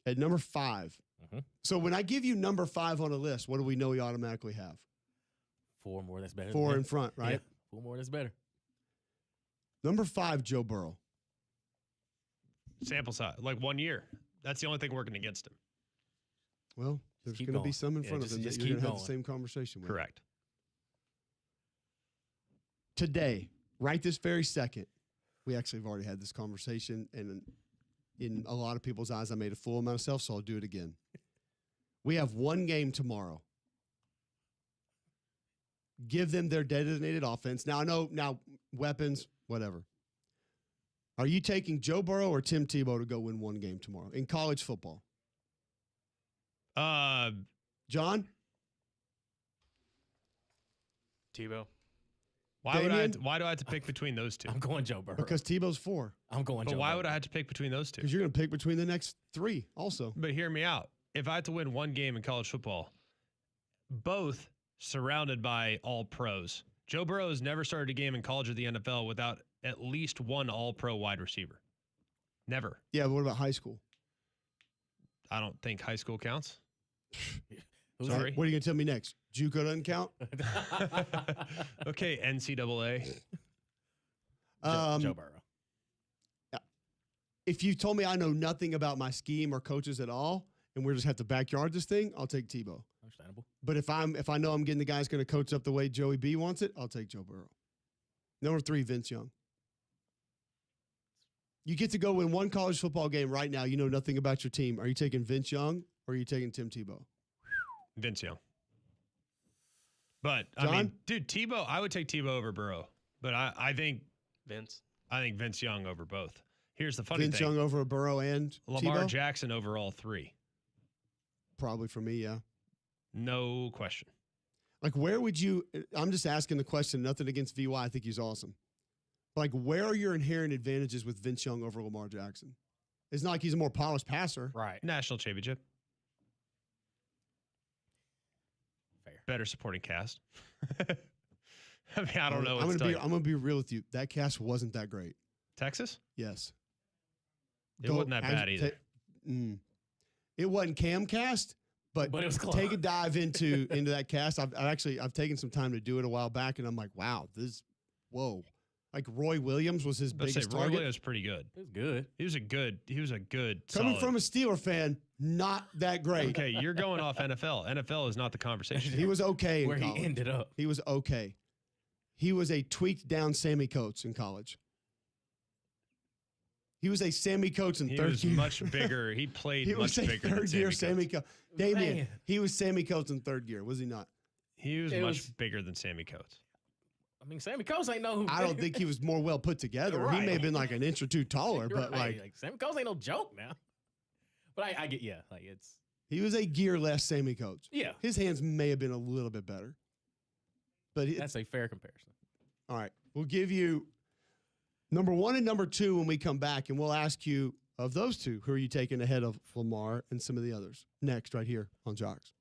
[SPEAKER 1] At number 5.
[SPEAKER 4] Mhm.
[SPEAKER 1] So when I give you number 5 on a list, what do we know we automatically have?
[SPEAKER 4] 4 more, that's better.
[SPEAKER 1] 4
[SPEAKER 4] than
[SPEAKER 1] in front, right?
[SPEAKER 4] Yeah, 4 more, that's better.
[SPEAKER 1] Number 5, Joe Burrow.
[SPEAKER 2] Sample size, like 1 year. That's the only thing working against him.
[SPEAKER 1] Well, there's
[SPEAKER 4] keep
[SPEAKER 1] going to be
[SPEAKER 4] going.
[SPEAKER 1] some in
[SPEAKER 4] Yeah,
[SPEAKER 1] front
[SPEAKER 4] just-
[SPEAKER 1] of him that
[SPEAKER 4] just
[SPEAKER 1] you're going
[SPEAKER 4] keep
[SPEAKER 1] to have the
[SPEAKER 4] going.
[SPEAKER 1] same conversation with.
[SPEAKER 2] Correct.
[SPEAKER 1] Today, right this very second, we actually have already had this conversation, and in a lot of people's eyes, I made a fool of myself, so I'll do it again. We have one game tomorrow. Give them their designated offense. Now, I know, weapons, whatever. Are you taking Joe Burrow or Tim Tebow to go win one game tomorrow in college football? John?
[SPEAKER 5] Tebow.
[SPEAKER 2] Why
[SPEAKER 1] Damian?
[SPEAKER 2] do I have to pick between those two?
[SPEAKER 4] I'm going Joe Burrow.
[SPEAKER 1] Because Tebow's 4.
[SPEAKER 4] I'm going
[SPEAKER 2] But
[SPEAKER 4] Joe
[SPEAKER 2] why
[SPEAKER 4] Burrow.
[SPEAKER 2] would I have to pick between those two?
[SPEAKER 1] Because you're going to pick between the next 3 also.
[SPEAKER 2] But hear me out. If I had to win one game in college football, both surrounded by all pros. Joe Burrow has never started a game in college or the NFL without at least one all pro wide receiver. Never.
[SPEAKER 1] Yeah, but what about high school?
[SPEAKER 2] I don't think high school counts.
[SPEAKER 4] Who's
[SPEAKER 2] Sorry.
[SPEAKER 1] What are you going to tell me next? JUCO doesn't count?
[SPEAKER 2] Okay, NCAA.
[SPEAKER 4] Joe Burrow.
[SPEAKER 1] If you told me I know nothing about my scheme or coaches at all, and we're just have to backyard this thing, I'll take Tebow.
[SPEAKER 4] Understandable.
[SPEAKER 1] But if I know I'm getting the guy that's going to coach up the way Joey B wants it, I'll take Joe Burrow. Number 3, Vince Young. You get to go win one college football game right now. You know nothing about your team. Are you taking Vince Young or are you taking Tim Tebow?
[SPEAKER 2] Vince Young. But
[SPEAKER 1] John?
[SPEAKER 2] I mean, dude, Tebow, I would take Tebow over Burrow. But I think
[SPEAKER 5] Vince.
[SPEAKER 2] Vince Young over both. Here's the funny
[SPEAKER 1] Vince
[SPEAKER 2] thing.
[SPEAKER 1] Young over Burrow and
[SPEAKER 2] Lamar
[SPEAKER 1] Tebow?
[SPEAKER 2] Jackson over all 3.
[SPEAKER 1] Probably for me, yeah.
[SPEAKER 2] No question.
[SPEAKER 1] Like, where would you? I'm just asking the question. Nothing against VY. I think he's awesome. Like, where are your inherent advantages with Vince Young over Lamar Jackson? It's not like he's a more polished passer.
[SPEAKER 4] Right.
[SPEAKER 2] National championship.
[SPEAKER 4] Fair.
[SPEAKER 2] Better supporting cast. I mean, I don't know what
[SPEAKER 1] I'm
[SPEAKER 2] to tell you.
[SPEAKER 1] I'm gonna be real with you. That cast wasn't that great.
[SPEAKER 2] Texas?
[SPEAKER 1] Yes.
[SPEAKER 2] It wasn't that bad either.
[SPEAKER 1] It wasn't Cam cast, but
[SPEAKER 4] it was close.
[SPEAKER 1] take a dive into that cast. I've taken some time to do it a while back, and I'm like, wow, whoa. Like Roy Williams was his
[SPEAKER 2] Let's say
[SPEAKER 1] biggest
[SPEAKER 2] Roy
[SPEAKER 1] target.
[SPEAKER 2] Williams pretty good.
[SPEAKER 4] It was good.
[SPEAKER 2] He was a good
[SPEAKER 1] Coming
[SPEAKER 2] solid.
[SPEAKER 1] from a Steeler fan, not that great.
[SPEAKER 2] Okay, you're going off NFL. NFL is not the conversation.
[SPEAKER 1] He was okay in
[SPEAKER 4] Where
[SPEAKER 1] college.
[SPEAKER 4] he ended up.
[SPEAKER 1] He was okay. He was a tweaked down Sammy Coates in college. He was a Sammy Coates in
[SPEAKER 2] He
[SPEAKER 1] third
[SPEAKER 2] was
[SPEAKER 1] year.
[SPEAKER 2] much bigger. He played
[SPEAKER 1] He
[SPEAKER 2] much
[SPEAKER 1] was a
[SPEAKER 2] bigger than
[SPEAKER 1] third year
[SPEAKER 2] Sammy
[SPEAKER 1] Sammy
[SPEAKER 2] Coates.
[SPEAKER 1] Coates. Damien,
[SPEAKER 4] Man.
[SPEAKER 1] he was Sammy Coates in third year, was he not?
[SPEAKER 2] He was
[SPEAKER 4] It
[SPEAKER 2] much
[SPEAKER 4] was-
[SPEAKER 2] bigger than Sammy Coates.
[SPEAKER 4] I mean, Sammy Coates ain't no.
[SPEAKER 1] I don't think he was more well put together. He
[SPEAKER 4] Right.
[SPEAKER 1] may have been like an inch or two taller, but
[SPEAKER 4] Right.
[SPEAKER 1] like
[SPEAKER 4] Sammy Coates ain't no joke now. But I get, yeah, like it's,
[SPEAKER 1] he was a gear less Sammy Coates.
[SPEAKER 4] yeah,
[SPEAKER 1] His hands may have been a little bit better. But
[SPEAKER 4] that's a fair comparison.
[SPEAKER 1] all right, we'll give you number 1 and number 2 when we come back, and we'll ask you of those two, who are you taking ahead of Lamar and some of the others? Next, right here on Jocks.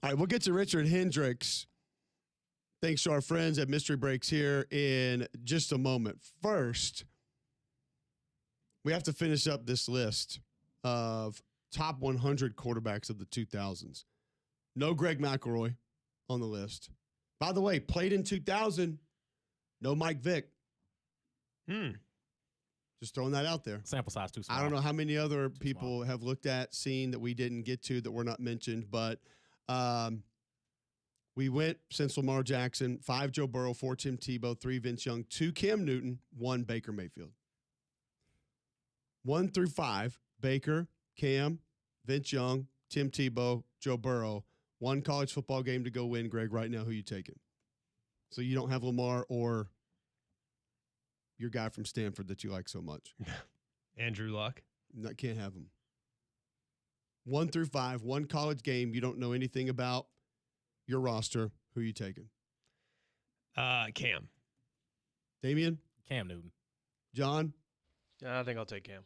[SPEAKER 1] All right, we'll get to Richard Hendricks. Thanks to our friends at Mystery Breaks here in just a moment. First, we have to finish up this list of top 100 quarterbacks of the 2000s. No Greg McElroy on the list. By the way, played in 2000. No Mike Vick. Just throwing that out there.
[SPEAKER 4] Sample size too small.
[SPEAKER 1] I don't know how many other people have looked at, seen that we didn't get to, that were not mentioned, but we went since Lamar Jackson, 5 Joe Burrow, 4 Tim Tebow, 3 Vince Young, 2 Cam Newton, 1 Baker Mayfield. 1 through 5, Baker, Cam, Vince Young, Tim Tebow, Joe Burrow. 1 college football game to go win, Greg, right now. Who you taking? So you don't have Lamar or your guy from Stanford that you like so much.
[SPEAKER 2] Andrew Luck.
[SPEAKER 1] No, can't have him. 1 through 5, 1 college game. You don't know anything about your roster. Who you taking?
[SPEAKER 2] Cam.
[SPEAKER 1] Damian?
[SPEAKER 4] Cam Newton.
[SPEAKER 1] John?
[SPEAKER 5] I think I'll take Cam.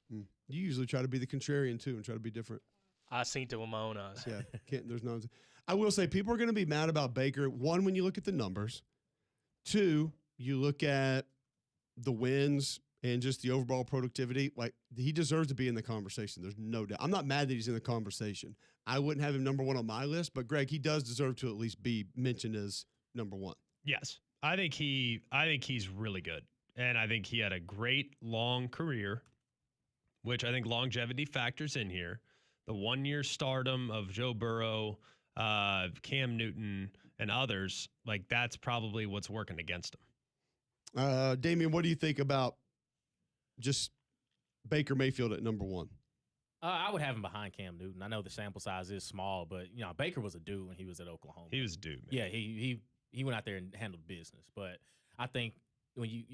[SPEAKER 1] You usually try to be the contrarian too and try to be different.
[SPEAKER 5] I seen it with my own eyes.
[SPEAKER 1] Yeah, there's no. I will say people are going to be mad about Baker. 1, when you look at the numbers. 2, you look at the wins and just the overall productivity. Like, he deserves to be in the conversation. There's no doubt. I'm not mad that he's in the conversation. I wouldn't have him number 1 on my list, but Greg, he does deserve to at least be mentioned as number 1.
[SPEAKER 2] Yes, I think he's really good, and I think he had a great long career, which I think longevity factors in here. The 1-year stardom of Joe Burrow, Cam Newton, and others, like, that's probably what's working against him.
[SPEAKER 1] Damian, what do you think about just Baker Mayfield at number 1?
[SPEAKER 4] I would have him behind Cam Newton. I know the sample size is small, but Baker was a dude when he was at Oklahoma.
[SPEAKER 2] He was a dude, man.
[SPEAKER 4] Yeah, he went out there and handled business. But I think when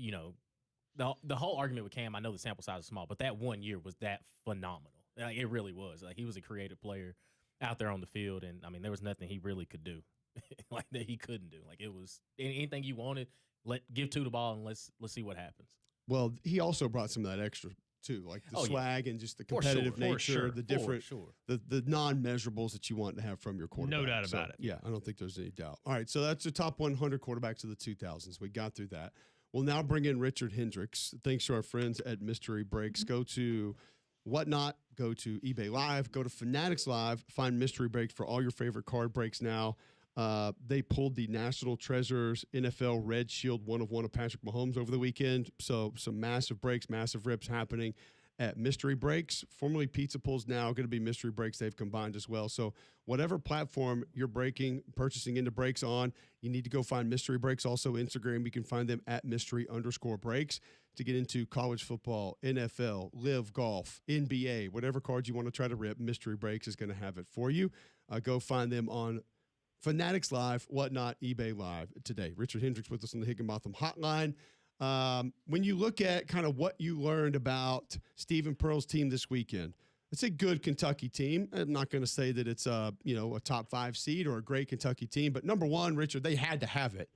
[SPEAKER 4] the whole argument with Cam, I know the sample size is small, but that 1 year was that phenomenal. Like, it really was. Like, he was a creative player out there on the field, and I mean, there was nothing he really could do, like, that he couldn't do. Like, it was anything you wanted. Give 2 the ball and let's see what happens.
[SPEAKER 1] Well, he also brought some of that extra too, like the swag and just the competitive nature, the different, the non-measurables that you want to have from your quarterback.
[SPEAKER 2] No doubt about it.
[SPEAKER 1] Yeah, I don't think there's any doubt. All right, so that's the top 100 quarterbacks of the 2000s. We got through that. We'll now bring in Richard Hendricks. Thanks to our friends at Mystery Breaks. Go to Whatnot, go to eBay Live, go to Fanatics Live, find Mystery Breaks for all your favorite card breaks now. They pulled the National Treasures NFL Red Shield 1/1 of Patrick Mahomes over the weekend. So some massive breaks, massive rips happening at Mystery Breaks. Formerly Pizza Pulls, now going to be Mystery Breaks. They've combined as well. So whatever platform you're purchasing into breaks on, you need to go find Mystery Breaks. Also Instagram, you can find them at mystery_breaks to get into college football, NFL, live golf, NBA, whatever cards you want to try to rip. Mystery Breaks is going to have it for you. Go find them on Fanatics Live, Whatnot, eBay Live today. Richard Hendricks with us on the Higginbotham Hotline. When you look at kind of what you learned about Stephen Pearl's team this weekend, it's a good Kentucky team. I'm not going to say that it's a top 5 seed or a great Kentucky team, but number 1, Richard, they had to have it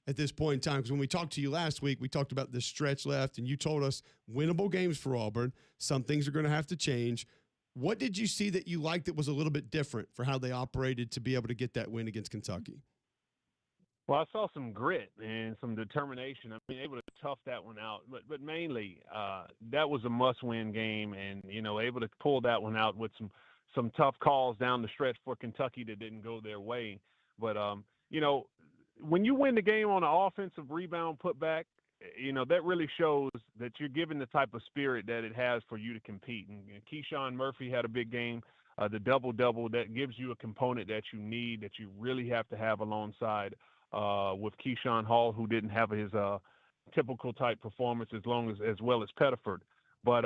[SPEAKER 1] at this point in time, because when we talked to you last week, we talked about this stretch left, and you told us winnable games for Auburn. Some things are going to have to change. What did you see that you liked that was a little bit different for how they operated to be able to get that win against Kentucky?
[SPEAKER 6] Well, I saw some grit and some determination. I mean, able to tough that one out, but mainly that was a must-win game, and able to pull that one out with some tough calls down the stretch for Kentucky that didn't go their way. But when you win the game on an offensive rebound putback, that really shows that you're given the type of spirit that it has for you to compete. And Keyshawn Murphy had a big game, the double-double that gives you a component that you need, that you really have to have alongside with Keyshawn Hall, who didn't have his typical type performance as well as Pettiford. But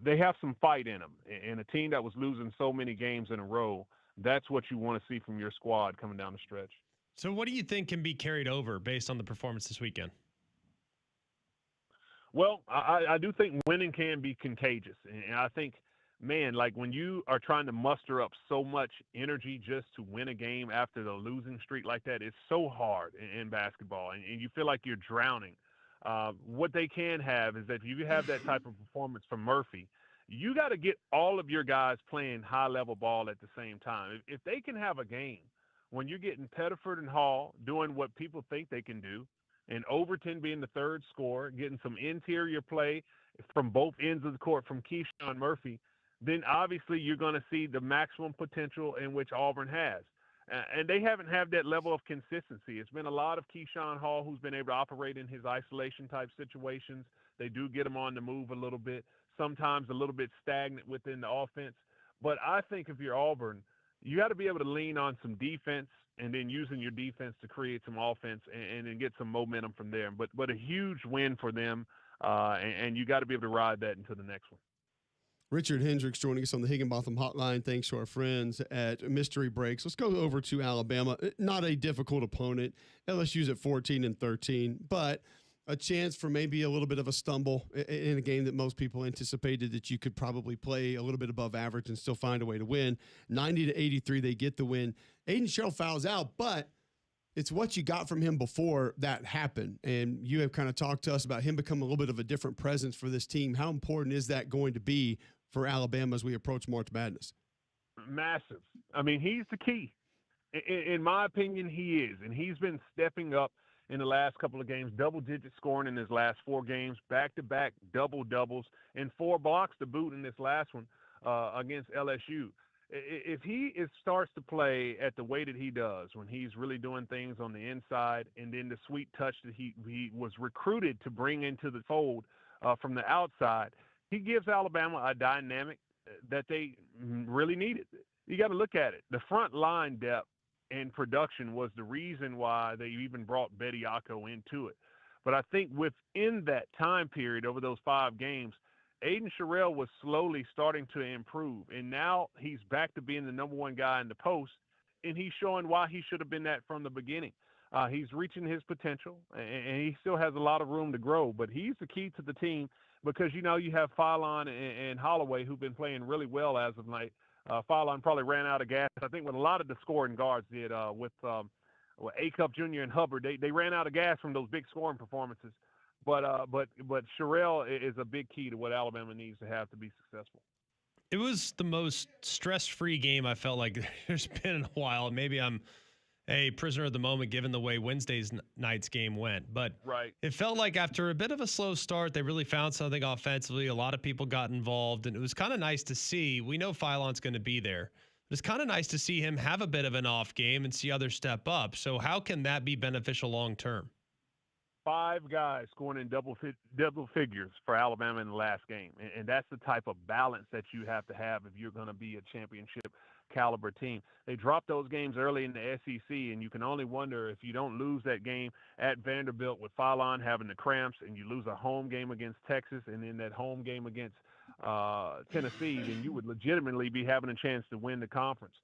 [SPEAKER 6] they have some fight in them. And a team that was losing so many games in a row, that's what you want to see from your squad coming down the stretch.
[SPEAKER 2] So what do you think can be carried over based on the performance this weekend?
[SPEAKER 6] Well, I do think winning can be contagious. And I think, man, like when you are trying to muster up so much energy just to win a game after the losing streak like that, it's so hard in basketball, and you feel like you're drowning. What they can have is that if you have that type of performance from Murphy, You got to get all of your guys playing high-level ball at the same time. If they can have a game when you're getting Pettiford and Hall doing what people think they can do, and Overton being the third scorer, getting some interior play from both ends of the court from Keyshawn Murphy, then obviously you're going to see the maximum potential in which Auburn has. And they haven't had that level of consistency. It's been a lot of Keyshawn Hall who's been able to operate in his isolation type situations. They do get him on the move a little bit, sometimes a little bit stagnant within the offense. But I think if you're Auburn, you got to be able to lean on some defense and then using your defense to create some offense and then get some momentum from there. But a huge win for them, and you got to be able to ride that into the next one.
[SPEAKER 1] Richard Hendricks joining us on the Higginbotham Hotline. Thanks to our friends at Mystery Breaks. Let's go over to Alabama. Not a difficult opponent. LSU's at 14-13, but a chance for maybe a little bit of a stumble in a game that most people anticipated that you could probably play a little bit above average and still find a way to win. 90-83, they get the win. Aiden Sherrill fouls out, but it's what you got from him before that happened. And you have kind of talked to us about him becoming a little bit of a different presence for this team. How important is that going to be for Alabama as we approach March Madness?
[SPEAKER 6] Massive. I mean, he's the key. In my opinion, he is. And he's been stepping up in the last couple of games, double-digit scoring in his last 4 games, back-to-back double-doubles, and 4 blocks to boot in this last one against LSU. If he starts to play at the way that he does, when he's really doing things on the inside, and then the sweet touch that he was recruited to bring into the fold from the outside, he gives Alabama a dynamic that they really needed. You got to look at it. The front line depth and production was the reason why they even brought Bediako into it. But I think within that time period over those 5 games, Aiden Sherrill was slowly starting to improve. And now he's back to being the number 1 guy in the post, and he's showing why he should have been that from the beginning. He's reaching his potential, and he still has a lot of room to grow. But he's the key to the team because, you have Philon and Holloway who've been playing really well as of late. Philon probably ran out of gas. I think what a lot of the scoring guards did with A-Cup Jr. and Hubbard, they ran out of gas from those big scoring performances. But Sherrill is a big key to what Alabama needs to have to be successful.
[SPEAKER 2] It was the most stress-free game I felt like there's been in a while. Maybe I'm a prisoner of the moment given the way Wednesday's night's game went. But
[SPEAKER 6] right.
[SPEAKER 2] It felt like after a bit of a slow start, they really found something offensively. A lot of people got involved, and it was kind of nice to see. We know Philon's going to be there. It's kind of nice to see him have a bit of an off game and see others step up. So how can that be beneficial long term?
[SPEAKER 6] 5 guys scoring in double figures for Alabama in the last game. And that's the type of balance that you have to have if you're going to be a championship caliber team. They dropped those games early in the SEC, and you can only wonder if you don't lose that game at Vanderbilt with Philon having the cramps, and you lose a home game against Texas and then that home game against Tennessee, then you would legitimately be having a chance to win the conference.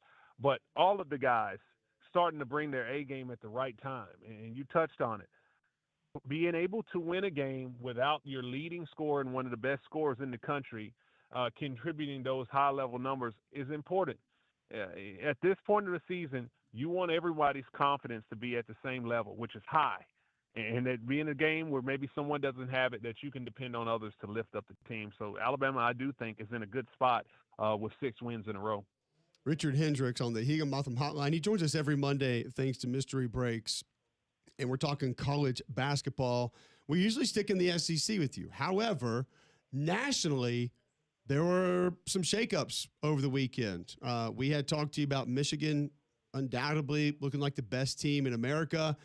[SPEAKER 6] But all of the guys starting to bring their A game at the right time, and you touched on it. Being able to win a game without your leading scorer and one of the best scorers in the country contributing those high-level numbers is important. At this point of the season, you want everybody's confidence to be at the same level, which is high. And that being a game where maybe someone doesn't have it, that you can depend on others to lift up the team. So Alabama, I do think, is in a good spot with 6 wins in a row. Richard
[SPEAKER 1] Hendricks on the Higginbotham Hotline. He joins us every Monday thanks to Mystery Breaks. And we're talking college basketball. We usually stick in the SEC with you. However, nationally, there were some shakeups over the weekend. We had talked to you about Michigan undoubtedly looking like the best team in America.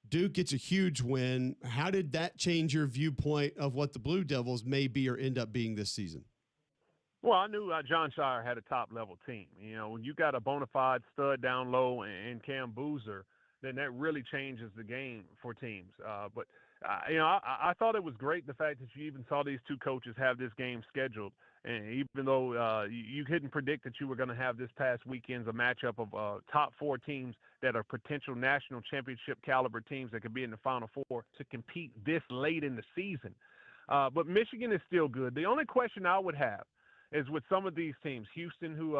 [SPEAKER 1] Duke gets a huge win. How did that change your viewpoint of what the Blue Devils may be or end up being this season?
[SPEAKER 6] Well, I knew John Shire had a top-level team. When you got a bona fide stud down low and Cam Boozer, then that really changes the game for teams. But I thought it was great the fact that you even saw these 2 coaches have this game scheduled. And even though you couldn't predict that you were going to have this past weekend's a matchup of top 4 teams that are potential national championship caliber teams that could be in the Final Four to compete this late in the season. But Michigan is still good. The only question I would have is with some of these teams, Houston, who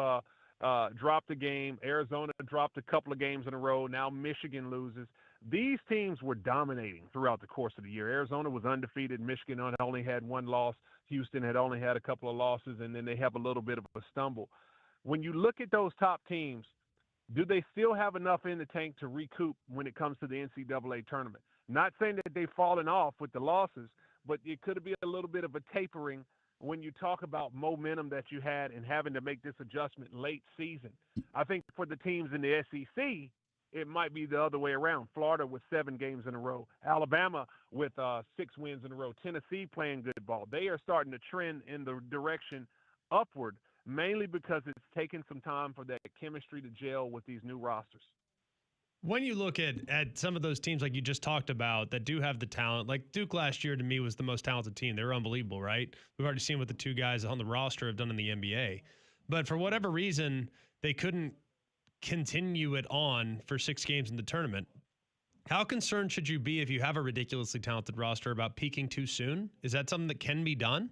[SPEAKER 6] dropped a game, Arizona dropped a couple of games in a row, now Michigan loses. These teams were dominating throughout the course of the year. Arizona was undefeated. Michigan only had 1 loss. Houston had only had a couple of losses, and then they have a little bit of a stumble. When you look at those top teams, do they still have enough in the tank to recoup when it comes to the NCAA tournament? Not saying that they've fallen off with the losses, but it could be a little bit of a tapering when you talk about momentum that you had and having to make this adjustment late season. I think for the teams in the SEC, it might be the other way around. Florida with 7 games in a row. Alabama with 6 wins in a row. Tennessee playing good ball. They are starting to trend in the direction upward, mainly because it's taken some time for that chemistry to gel with these new rosters.
[SPEAKER 2] When you look at some of those teams like you just talked about that do have the talent, like Duke last year to me was the most talented team. They were unbelievable, right? We've already seen what the 2 guys on the roster have done in the NBA. But for whatever reason, they couldn't continue it on for 6 games in the tournament. How concerned should you be if you have a ridiculously talented roster about peaking too soon? Is that something that can be done?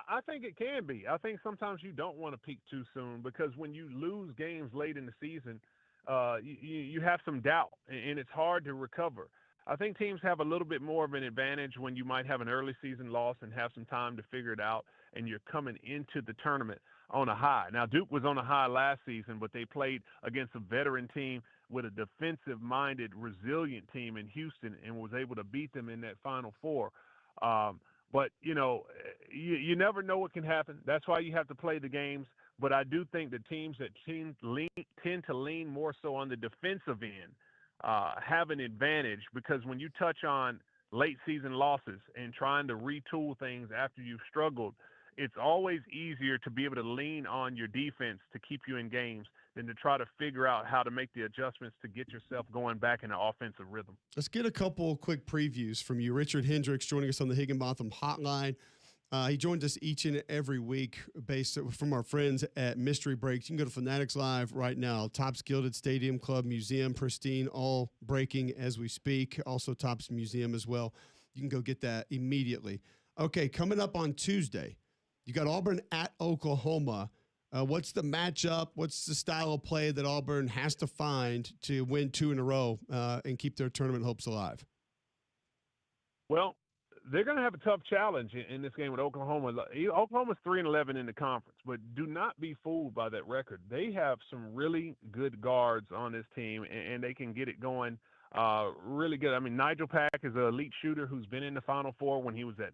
[SPEAKER 6] I think it can be. I think sometimes you don't want to peak too soon because when you lose games late in the season, you have some doubt, and it's hard to recover. I think teams have a little bit more of an advantage when you might have an early season loss and have some time to figure it out, and you're coming into the tournament on a high. Now, Duke was on a high last season, but they played against a veteran team with a defensive-minded, resilient team in Houston and was able to beat them in that Final Four. But, you never know what can happen. That's why you have to play the games. But I do think the teams that tend to lean more so on the defensive end have an advantage because when you touch on late season losses and trying to retool things after you've struggled, it's always easier to be able to lean on your defense to keep you in games than to try to figure out how to make the adjustments to get yourself going back in an offensive rhythm.
[SPEAKER 1] Let's get a couple quick previews from you. Richard Hendricks joining us on the Higginbotham Hotline. He joins us each and every week based from our friends at Mystery Breaks. You can go to Fanatics Live right now. Topps Gilded Stadium Club Museum, pristine, all breaking as we speak. Also Topps Museum as well. You can go get that immediately. Okay, coming up on Tuesday, you got Auburn at Oklahoma. What's the matchup? What's the style of play that Auburn has to find to win 2 in a row and keep their tournament hopes alive?
[SPEAKER 6] Well, they're going to have a tough challenge in this game with Oklahoma. Oklahoma's 3-11 in the conference, but do not be fooled by that record. They have some really good guards on this team, and they can get it going really good. I mean, Nigel Pack is an elite shooter who's been in the Final Four when he was at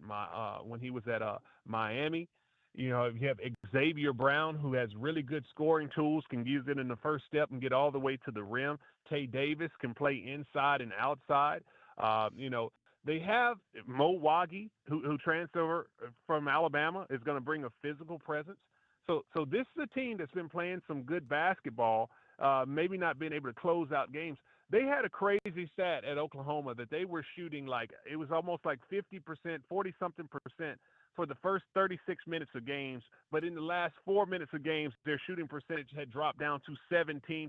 [SPEAKER 6] Miami. You have Xavier Brown, who has really good scoring tools, can use it in the first step and get all the way to the rim. Tay Davis can play inside and outside. They have Mo Waggy, who transferred from Alabama, is going to bring a physical presence. So this is a team that's been playing some good basketball, maybe not being able to close out games. They had a crazy stat at Oklahoma that they were shooting it was almost like 50%, 40-something percent for the first 36 minutes of games. But in the last 4 minutes of games, their shooting percentage had dropped down to 17%.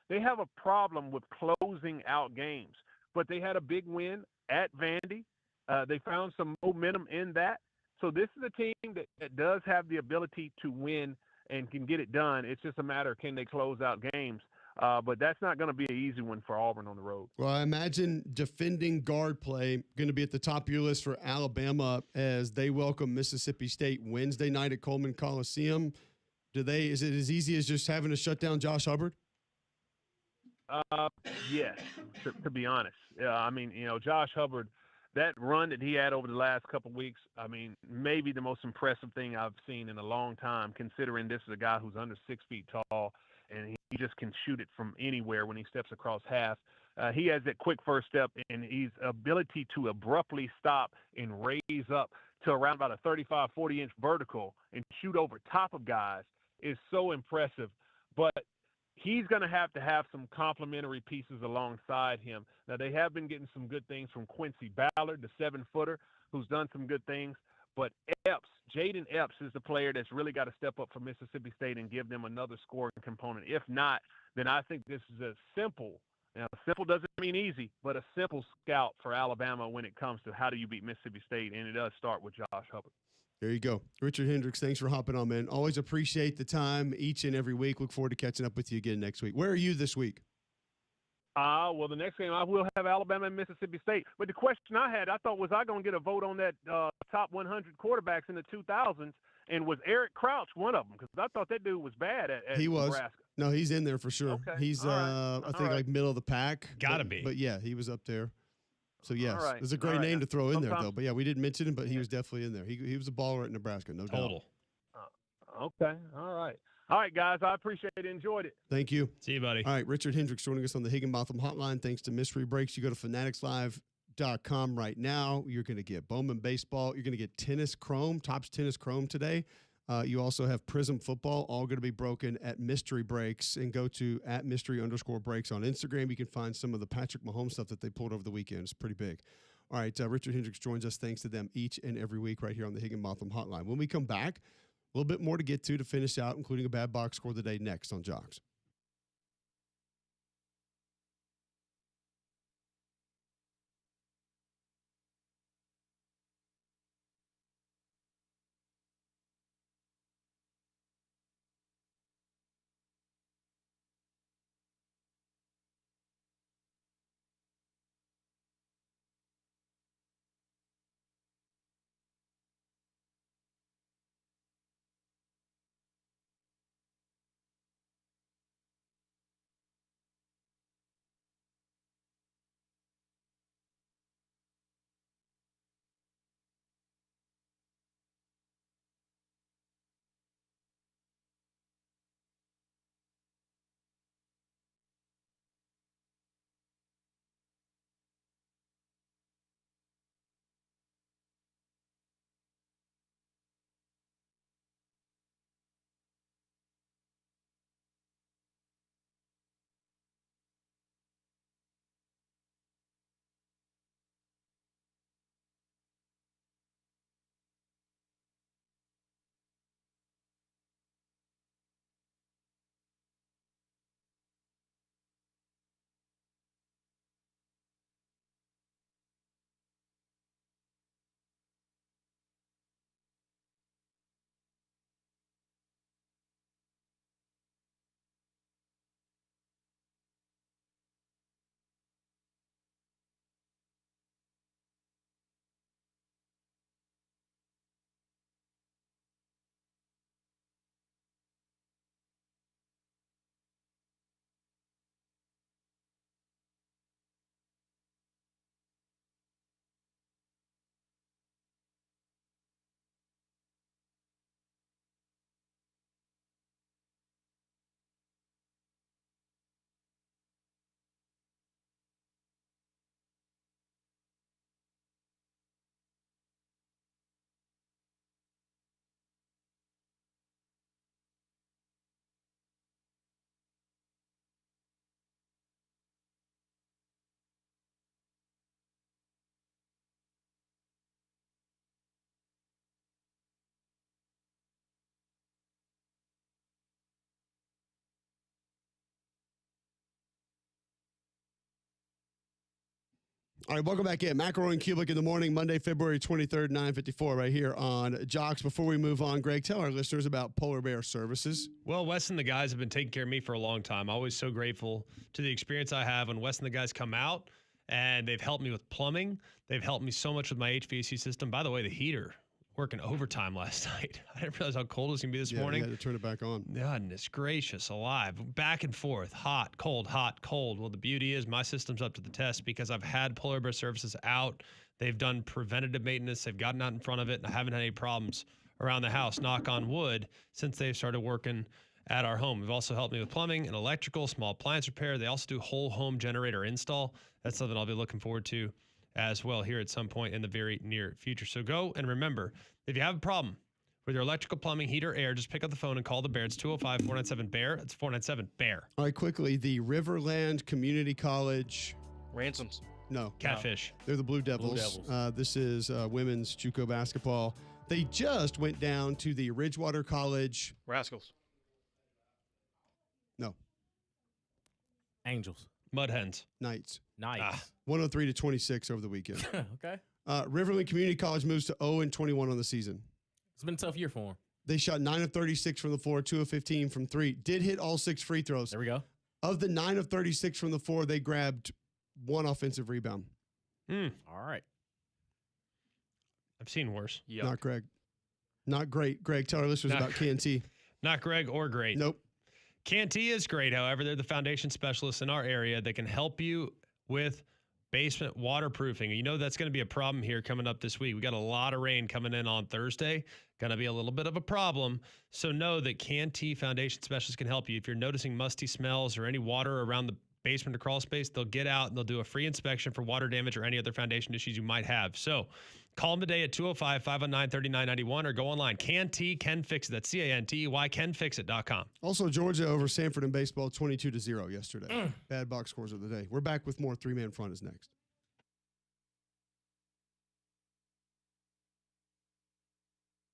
[SPEAKER 6] They have a problem with closing out games, but they had a big win at Vandy. They found some momentum in that. So this is a team that does have the ability to win and can get it done. It's just a matter of can they close out games. But that's not going to be an easy one for Auburn on the road. Well,
[SPEAKER 1] I imagine defending guard play going to be at the top of your list for Alabama as they welcome Mississippi State Wednesday night at Coleman Coliseum. Is it as easy as just having to shut down Josh Hubbard?
[SPEAKER 6] Yes, to be honest. I mean, Josh Hubbard, that run that he had over the last couple of weeks, I mean, maybe the most impressive thing I've seen in a long time, considering this is a guy who's under 6 feet tall, and he just can shoot it from anywhere when he steps across half. He has that quick first step, and his ability to abruptly stop and raise up to around about a 35, 40-inch vertical and shoot over top of guys is so impressive. But he's going to have some complementary pieces alongside him. Now, they have been getting some good things from Quincy Ballard, the 7-footer, who's done some good things. But Jaden Epps is the player that's really got to step up for Mississippi State and give them another scoring component. If not, then I think this is a simple. Now, simple doesn't mean easy, but a simple scout for Alabama when it comes to how do you beat Mississippi State, and it does start with Josh Hubbard.
[SPEAKER 1] There you go. Richard Hendricks, thanks for hopping on, man. Always appreciate the time each and every week. Look forward to catching up with you again next week. Where are you this week?
[SPEAKER 6] Well, the next game I will have Alabama and Mississippi State. But the question I had, I thought, was I going to get a vote on that top 100 quarterbacks in the 2000s? And was Eric Crouch one of them? Because I thought that dude was bad at
[SPEAKER 1] he was.
[SPEAKER 6] Nebraska.
[SPEAKER 1] No, he's in there for sure.
[SPEAKER 6] Okay.
[SPEAKER 1] He's,
[SPEAKER 6] All right.
[SPEAKER 1] I think, like middle of the pack.
[SPEAKER 2] Gotta be.
[SPEAKER 1] But yeah, he was up there. So, yes,
[SPEAKER 6] All right.
[SPEAKER 1] it's a great
[SPEAKER 6] All right.
[SPEAKER 1] name to throw in there,
[SPEAKER 6] Sometimes-
[SPEAKER 1] though. But, yeah, we didn't mention him, but he was definitely in there. He was a baller at Nebraska, no doubt.
[SPEAKER 2] Total.
[SPEAKER 6] Okay. All right. All right, guys. I appreciate it. Enjoyed it.
[SPEAKER 1] Thank you.
[SPEAKER 2] See you, buddy.
[SPEAKER 1] All right, Richard Hendricks joining us on the Higginbotham Hotline. Thanks to Mystery Breaks. You go to fanaticslive.com right now. You're going to get Bowman Baseball. You're going to get Tennis Chrome, Topps Tennis Chrome today. You also have Prism Football, all going to be broken at Mystery Breaks. And go to @mystery_breaks on Instagram. You can find some of the Patrick Mahomes stuff that they pulled over the weekend. It's pretty big. All right, Richard Hendricks joins us. Thanks to them each and every week right here on the Higginbotham Hotline. When we come back, a little bit more to get to finish out, including a bad box score of the day next on Jocks. All right, welcome back in. McElroy and Cubelic in the morning, Monday, February 23rd, 9:54, right here on Jocks. Before we move on, Greg, tell our listeners about Polar Bear Services.
[SPEAKER 2] Well, Wes and the guys have been taking care of me for a long time. Always so grateful to the experience I have when Wes and the guys come out, and they've helped me with plumbing. They've helped me so much with my HVAC system. By the way, the heater, working overtime last night. I didn't realize how cold it was going to be this morning.
[SPEAKER 1] You had to turn it back on.
[SPEAKER 2] Goodness gracious alive. Back and forth, hot, cold, hot, cold. Well, the beauty is my system's up to the test because I've had Polar Bear Services out. They've done preventative maintenance. They've gotten out in front of it, and I haven't had any problems around the house, knock on wood, since they've started working at our home. They've also helped me with plumbing and electrical, small appliance repair. They also do whole home generator install. That's something I'll be looking forward to as well here at some point in the very near future. So go and remember, if you have a problem with your electrical, plumbing, heater, air, just pick up the phone and call the Bear. It's 205-497-BEAR. It's 497-BEAR.
[SPEAKER 1] All right, quickly, the Riverland Community College.
[SPEAKER 5] Ransoms.
[SPEAKER 1] No.
[SPEAKER 2] Catfish.
[SPEAKER 1] They're the Blue Devils. This is women's JUCO basketball. They just went down to the Ridgewater College.
[SPEAKER 5] Rascals.
[SPEAKER 1] No.
[SPEAKER 4] Angels.
[SPEAKER 2] Mud Hens.
[SPEAKER 1] Knights.
[SPEAKER 4] Nice.
[SPEAKER 1] 103-26 over the weekend.
[SPEAKER 4] Okay.
[SPEAKER 1] Riverland Community College moves to 0-21 on the season.
[SPEAKER 4] It's been a tough year for them.
[SPEAKER 1] They shot 9 of 36 from the floor, 2 of 15 from 3. Did hit all 6 free throws.
[SPEAKER 4] There we go.
[SPEAKER 1] Of the 9 of 36 from the floor, they grabbed 1 offensive rebound.
[SPEAKER 4] All right.
[SPEAKER 2] I've seen worse.
[SPEAKER 5] Yuck.
[SPEAKER 1] Not Greg. Not great. Greg, tell our listeners
[SPEAKER 2] Not
[SPEAKER 1] about KNT.
[SPEAKER 2] Not Greg or great.
[SPEAKER 1] Nope.
[SPEAKER 2] Canty is great, however. They're the foundation specialists in our area that can help you with basement waterproofing. You know that's going to be a problem here coming up this week. We got a lot of rain coming in on Thursday. Going to be a little bit of a problem. So know that Canty Foundation Specialists can help you. If you're noticing musty smells or any water around the basement or crawl space, they'll get out and they'll do a free inspection for water damage or any other foundation issues you might have. So call them today at 205-519-3991 or go online. Canty can fix it. That's CANTEY, canfixit.com.
[SPEAKER 1] Also, Georgia over Sanford in baseball, 22-0 yesterday. Bad box scores of the day. We're back with more 3-Man Front is next.